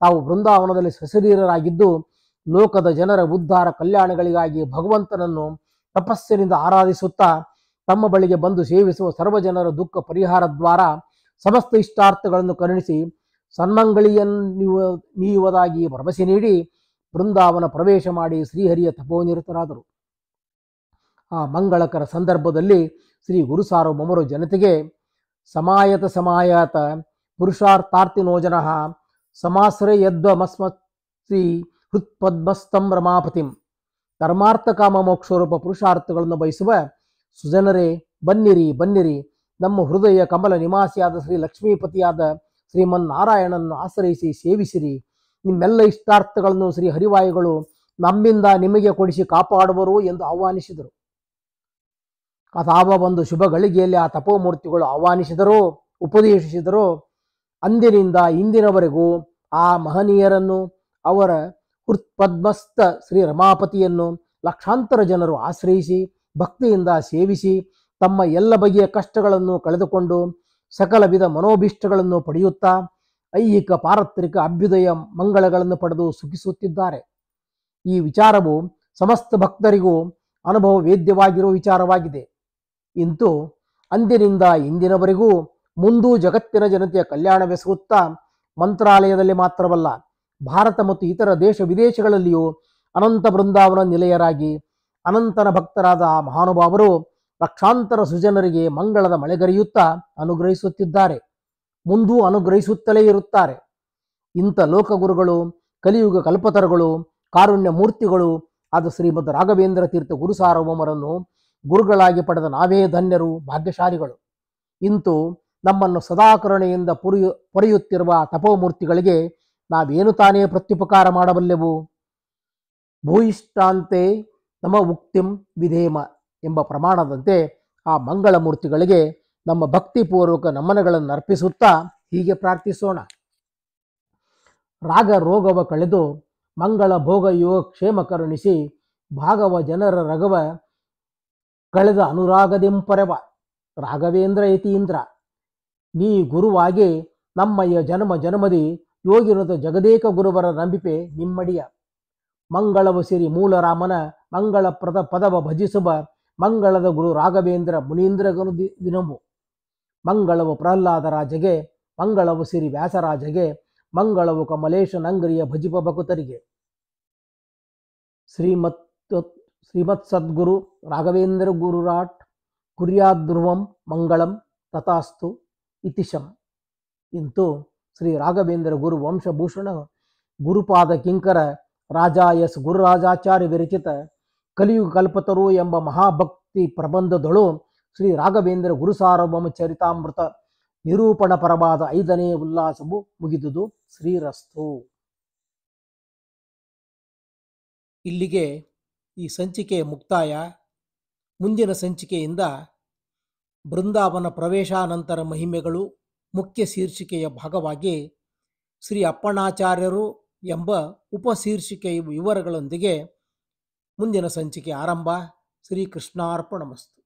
ತಾವು ಬೃಂದಾವನದಲ್ಲಿ ಸಶರೀರರಾಗಿದ್ದು ಲೋಕದ ಜನರ ಉದ್ಧಾರ ಕಲ್ಯಾಣಗಳಿಗಾಗಿ ಭಗವಂತನನ್ನು ತಪಸ್ಸಿನಿಂದ ಆರಾಧಿಸುತ್ತಾ ತಮ್ಮ ಬಳಿಗೆ ಬಂದು ಸೇವಿಸುವ ಸರ್ವಜನರ ದುಃಖ ಪರಿಹಾರ ದ್ವಾರ ಸಮಸ್ತ ಇಷ್ಟಾರ್ಥಗಳನ್ನು ಕರುಣಿಸಿ ನೀಯುವುದಾಗಿ ಭರವಸೆ ನೀಡಿ ಬೃಂದಾವನ ಪ್ರವೇಶ ಮಾಡಿ ಶ್ರೀಹರಿಯ ತಪೋನಿರತರಾದರು. ಆ ಮಂಗಳಕರ ಸಂದರ್ಭದಲ್ಲಿ ಶ್ರೀ ಗುರುಸಾರ್ವಭೌಮರು ಜನತೆಗೆ ಸಮಾಯತ ಪುರುಷಾರ್ಥಾರ್ಥಿನೋಜನ ಸಮಾಶ್ರಯದ್ವಮಸ್ಮತ್ಸಿ ಹೃತ್ಪದ್ಮಸ್ತಂ ರಮಾಪತಿಂ ಧರ್ಮಾರ್ಥ ಕಾಮ ಮೋಕ್ಷರೂಪ ಪುರುಷಾರ್ಥಗಳನ್ನು ಬಯಸುವ ಸುಜನರೇ, ಬನ್ನಿರಿ ಬನ್ನಿರಿ, ನಮ್ಮ ಹೃದಯ ಕಮಲ ನಿವಾಸಿಯಾದ ಶ್ರೀ ಲಕ್ಷ್ಮೀಪತಿಯಾದ ಶ್ರೀಮನ್ನಾರಾಯಣನನ್ನು ಆಶ್ರಯಿಸಿ ಸೇವಿಸಿರಿ. ನಿಮ್ಮೆಲ್ಲ ಇಷ್ಟಾರ್ಥಗಳನ್ನು ಶ್ರೀ ಹರಿವಾಯುಗಳು ನಮ್ಮಿಂದ ನಿಮಗೆ ಕೊಡಿಸಿ ಕಾಪಾಡುವರು ಎಂದು ಆಹ್ವಾನಿಸಿದರು. ಅದಾವ ಒಂದು ಶುಭ ಗಳಿಗೆಯಲ್ಲಿ ಆ ತಪೋಮೂರ್ತಿಗಳು ಆಹ್ವಾನಿಸಿದರೋ ಉಪದೇಶಿಸಿದರೋ ಅಂದಿನಿಂದ ಇಂದಿನವರೆಗೂ ಆ ಮಹನೀಯರನ್ನು, ಅವರ ಹೃತ್ಪದ್ಮಸ್ಥ ಶ್ರೀ ರಮಾಪತಿಯನ್ನು ಲಕ್ಷಾಂತರ ಜನರು ಆಶ್ರಯಿಸಿ ಭಕ್ತಿಯಿಂದ ಸೇವಿಸಿ ತಮ್ಮ ಎಲ್ಲ ಬಗೆಯ ಕಷ್ಟಗಳನ್ನು ಕಳೆದುಕೊಂಡು ಸಕಲ ವಿಧ ಮನೋಭೀಷ್ಟಗಳನ್ನು ಪಡೆಯುತ್ತಾ ಐಹಿಕ ಪಾರತ್ರಿಕ ಅಭ್ಯುದಯ ಮಂಗಳಗಳನ್ನು ಪಡೆದು ಸುಖಿಸುತ್ತಿದ್ದಾರೆ. ಈ ವಿಚಾರವು ಸಮಸ್ತ ಭಕ್ತರಿಗೂ ಅನುಭವ ವೇದ್ಯವಾಗಿರುವ ವಿಚಾರವಾಗಿದೆ. ಇಂತೂ ಅಂದಿನಿಂದ ಇಂದಿನವರೆಗೂ ಮುಂದೂ ಜಗತ್ತಿನ ಜನತೆಯ ಕಲ್ಯಾಣವೆಸಗುತ್ತಾ ಮಂತ್ರಾಲಯದಲ್ಲಿ ಮಾತ್ರವಲ್ಲ, ಭಾರತ ಮತ್ತು ಇತರ ದೇಶ ವಿದೇಶಗಳಲ್ಲಿಯೂ ಅನಂತ ಬೃಂದಾವನ ನಿಲಯರಾಗಿ ಅನಂತನ ಭಕ್ತರಾದ ಆ ಮಹಾನುಭಾವರು ಲಕ್ಷಾಂತರ ಸುಜನರಿಗೆ ಮಂಗಳದ ಮಳೆಗರೆಯುತ್ತಾ ಅನುಗ್ರಹಿಸುತ್ತಿದ್ದಾರೆ, ಮುಂದೂ ಅನುಗ್ರಹಿಸುತ್ತಲೇ ಇರುತ್ತಾರೆ. ಇಂಥ ಲೋಕಗುರುಗಳು, ಕಲಿಯುಗ ಕಲ್ಪತರುಗಳು, ಕಾರುಣ್ಯ ಮೂರ್ತಿಗಳು ಆದ ಶ್ರೀಮದ್ ರಾಘವೇಂದ್ರ ತೀರ್ಥ ಗುರುಸಾರ್ವಭೌಮರನ್ನು ಗುರುಗಳಾಗಿ ಪಡೆದ ನಾವೇ ಧನ್ಯರು, ಭಾಗ್ಯಶಾಲಿಗಳು. ಇಂತೂ ನಮ್ಮನ್ನು ಸದಾ ಕರುಣೆಯಿಂದ ಪೊರೆಯುತ್ತಿರುವ ತಪೋಮೂರ್ತಿಗಳಿಗೆ ನಾವೇನು ತಾನೇ ಪ್ರತ್ಯುಪಕಾರ ಮಾಡಬಲ್ಲೆವು? ಭೂಯಿಷ್ಟಾಂತೆ ನಮ ಉಕ್ತಿಂ ವಿಧೇಮ ಎಂಬ ಪ್ರಮಾಣದಂತೆ ಆ ಮಂಗಳ ಮೂರ್ತಿಗಳಿಗೆ ನಮ್ಮ ಭಕ್ತಿಪೂರ್ವಕ ನಮನಗಳನ್ನು ಅರ್ಪಿಸುತ್ತಾ ಹೀಗೆ ಪ್ರಾರ್ಥಿಸೋಣ. ರಾಗ ರೋಗವ ಕಳೆದು ಮಂಗಳ ಭೋಗ ಯೋಗ ಕ್ಷೇಮ ಕರುಣಿಸಿ ಭಾಗವ ಜನರ ರಗವ ಕಳೆದ ಅನುರಾಗದೆಂಪರೆವ ರಾಘವೇಂದ್ರ ಯತೀಂದ್ರ ನೀ ಗುರುವಾಗಿ ನಮ್ಮಯ್ಯ ಜನ್ಮ ಜನ್ಮದಿ ಯೋಗಿನುತ ಜಗದೇಕ ಗುರುವರ ನಂಬಿಪೆ ನಿಮ್ಮಡಿಯ ಮಂಗಳವ ಸಿರಿ ಮೂಲರಾಮನ ಮಂಗಳಪ್ರದ ಪದವ ಭಜಿಸುವ ಮಂಗಳದ ಗುರು ರಾಘವೇಂದ್ರ ಮುನೀಂದ್ರಗನು ದಿನವು ಮಂಗಳವು ಪ್ರಹ್ಲಾದ ರಾಜಗೆ, ಮಂಗಳವು ಸಿರಿ ವ್ಯಾಸರಾಜಗೆ, ಮಂಗಳವು ಕಮಲೇಶ ನಂಗರಿಯ ಭಜಿಪ ಭಕುತರಿಗೆ. ಶ್ರೀಮತ್ ಸದ್ಗುರು ರಾಘವೇಂದ್ರ ಗುರುರಾಟ್ ಕುರ್ಯಾದ್ಧ್ರುವಂ ಮಂಗಳಂ ತಥಾಸ್ತು ಇತಿಶಂ. ಇಂತೂ ಶ್ರೀ ರಾಘವೇಂದ್ರ ಗುರು ವಂಶಭೂಷಣ ಗುರುಪಾದ ಕಿಂಕರ ರಾಜ ಎಸ್ ಗುರುರಾಜಾಚಾರ್ಯ ವಿರಚಿತ ಕಲಿಯುಗ ಕಲ್ಪತರು ಎಂಬ ಮಹಾಭಕ್ತಿ ಪ್ರಬಂಧದಳು ಶ್ರೀ ರಾಘವೇಂದ್ರ ಗುರುಸಾರ್ವಭೌಮ ಚರಿತಾಮೃತ ನಿರೂಪಣ ಪರವಾದ 5ನೇ ಉಲ್ಲಾಸವು ಮುಗಿದುದು. ಶ್ರೀರಸ್ತು. ಇಲ್ಲಿಗೆ ಈ ಸಂಚಿಕೆ ಮುಕ್ತಾಯ. ಮುಂದಿನ ಸಂಚಿಕೆಯಿಂದ ಬೃಂದಾವನ ಪ್ರವೇಶಾನಂತರ ಮಹಿಮೆಗಳು ಮುಖ್ಯ ಶೀರ್ಷಿಕೆಯ ಭಾಗವಾಗಿ ಶ್ರೀ ಅಪ್ಪಣಾಚಾರ್ಯರು ಎಂಬ ಉಪಶೀರ್ಷಿಕೆಯ ವಿವರಗಳೊಂದಿಗೆ ಮುಂದಿನ ಸಂಚಿಕೆ ಆರಂಭ. ಶ್ರೀಕೃಷ್ಣಾರ್ಪಣಮಸ್ತು.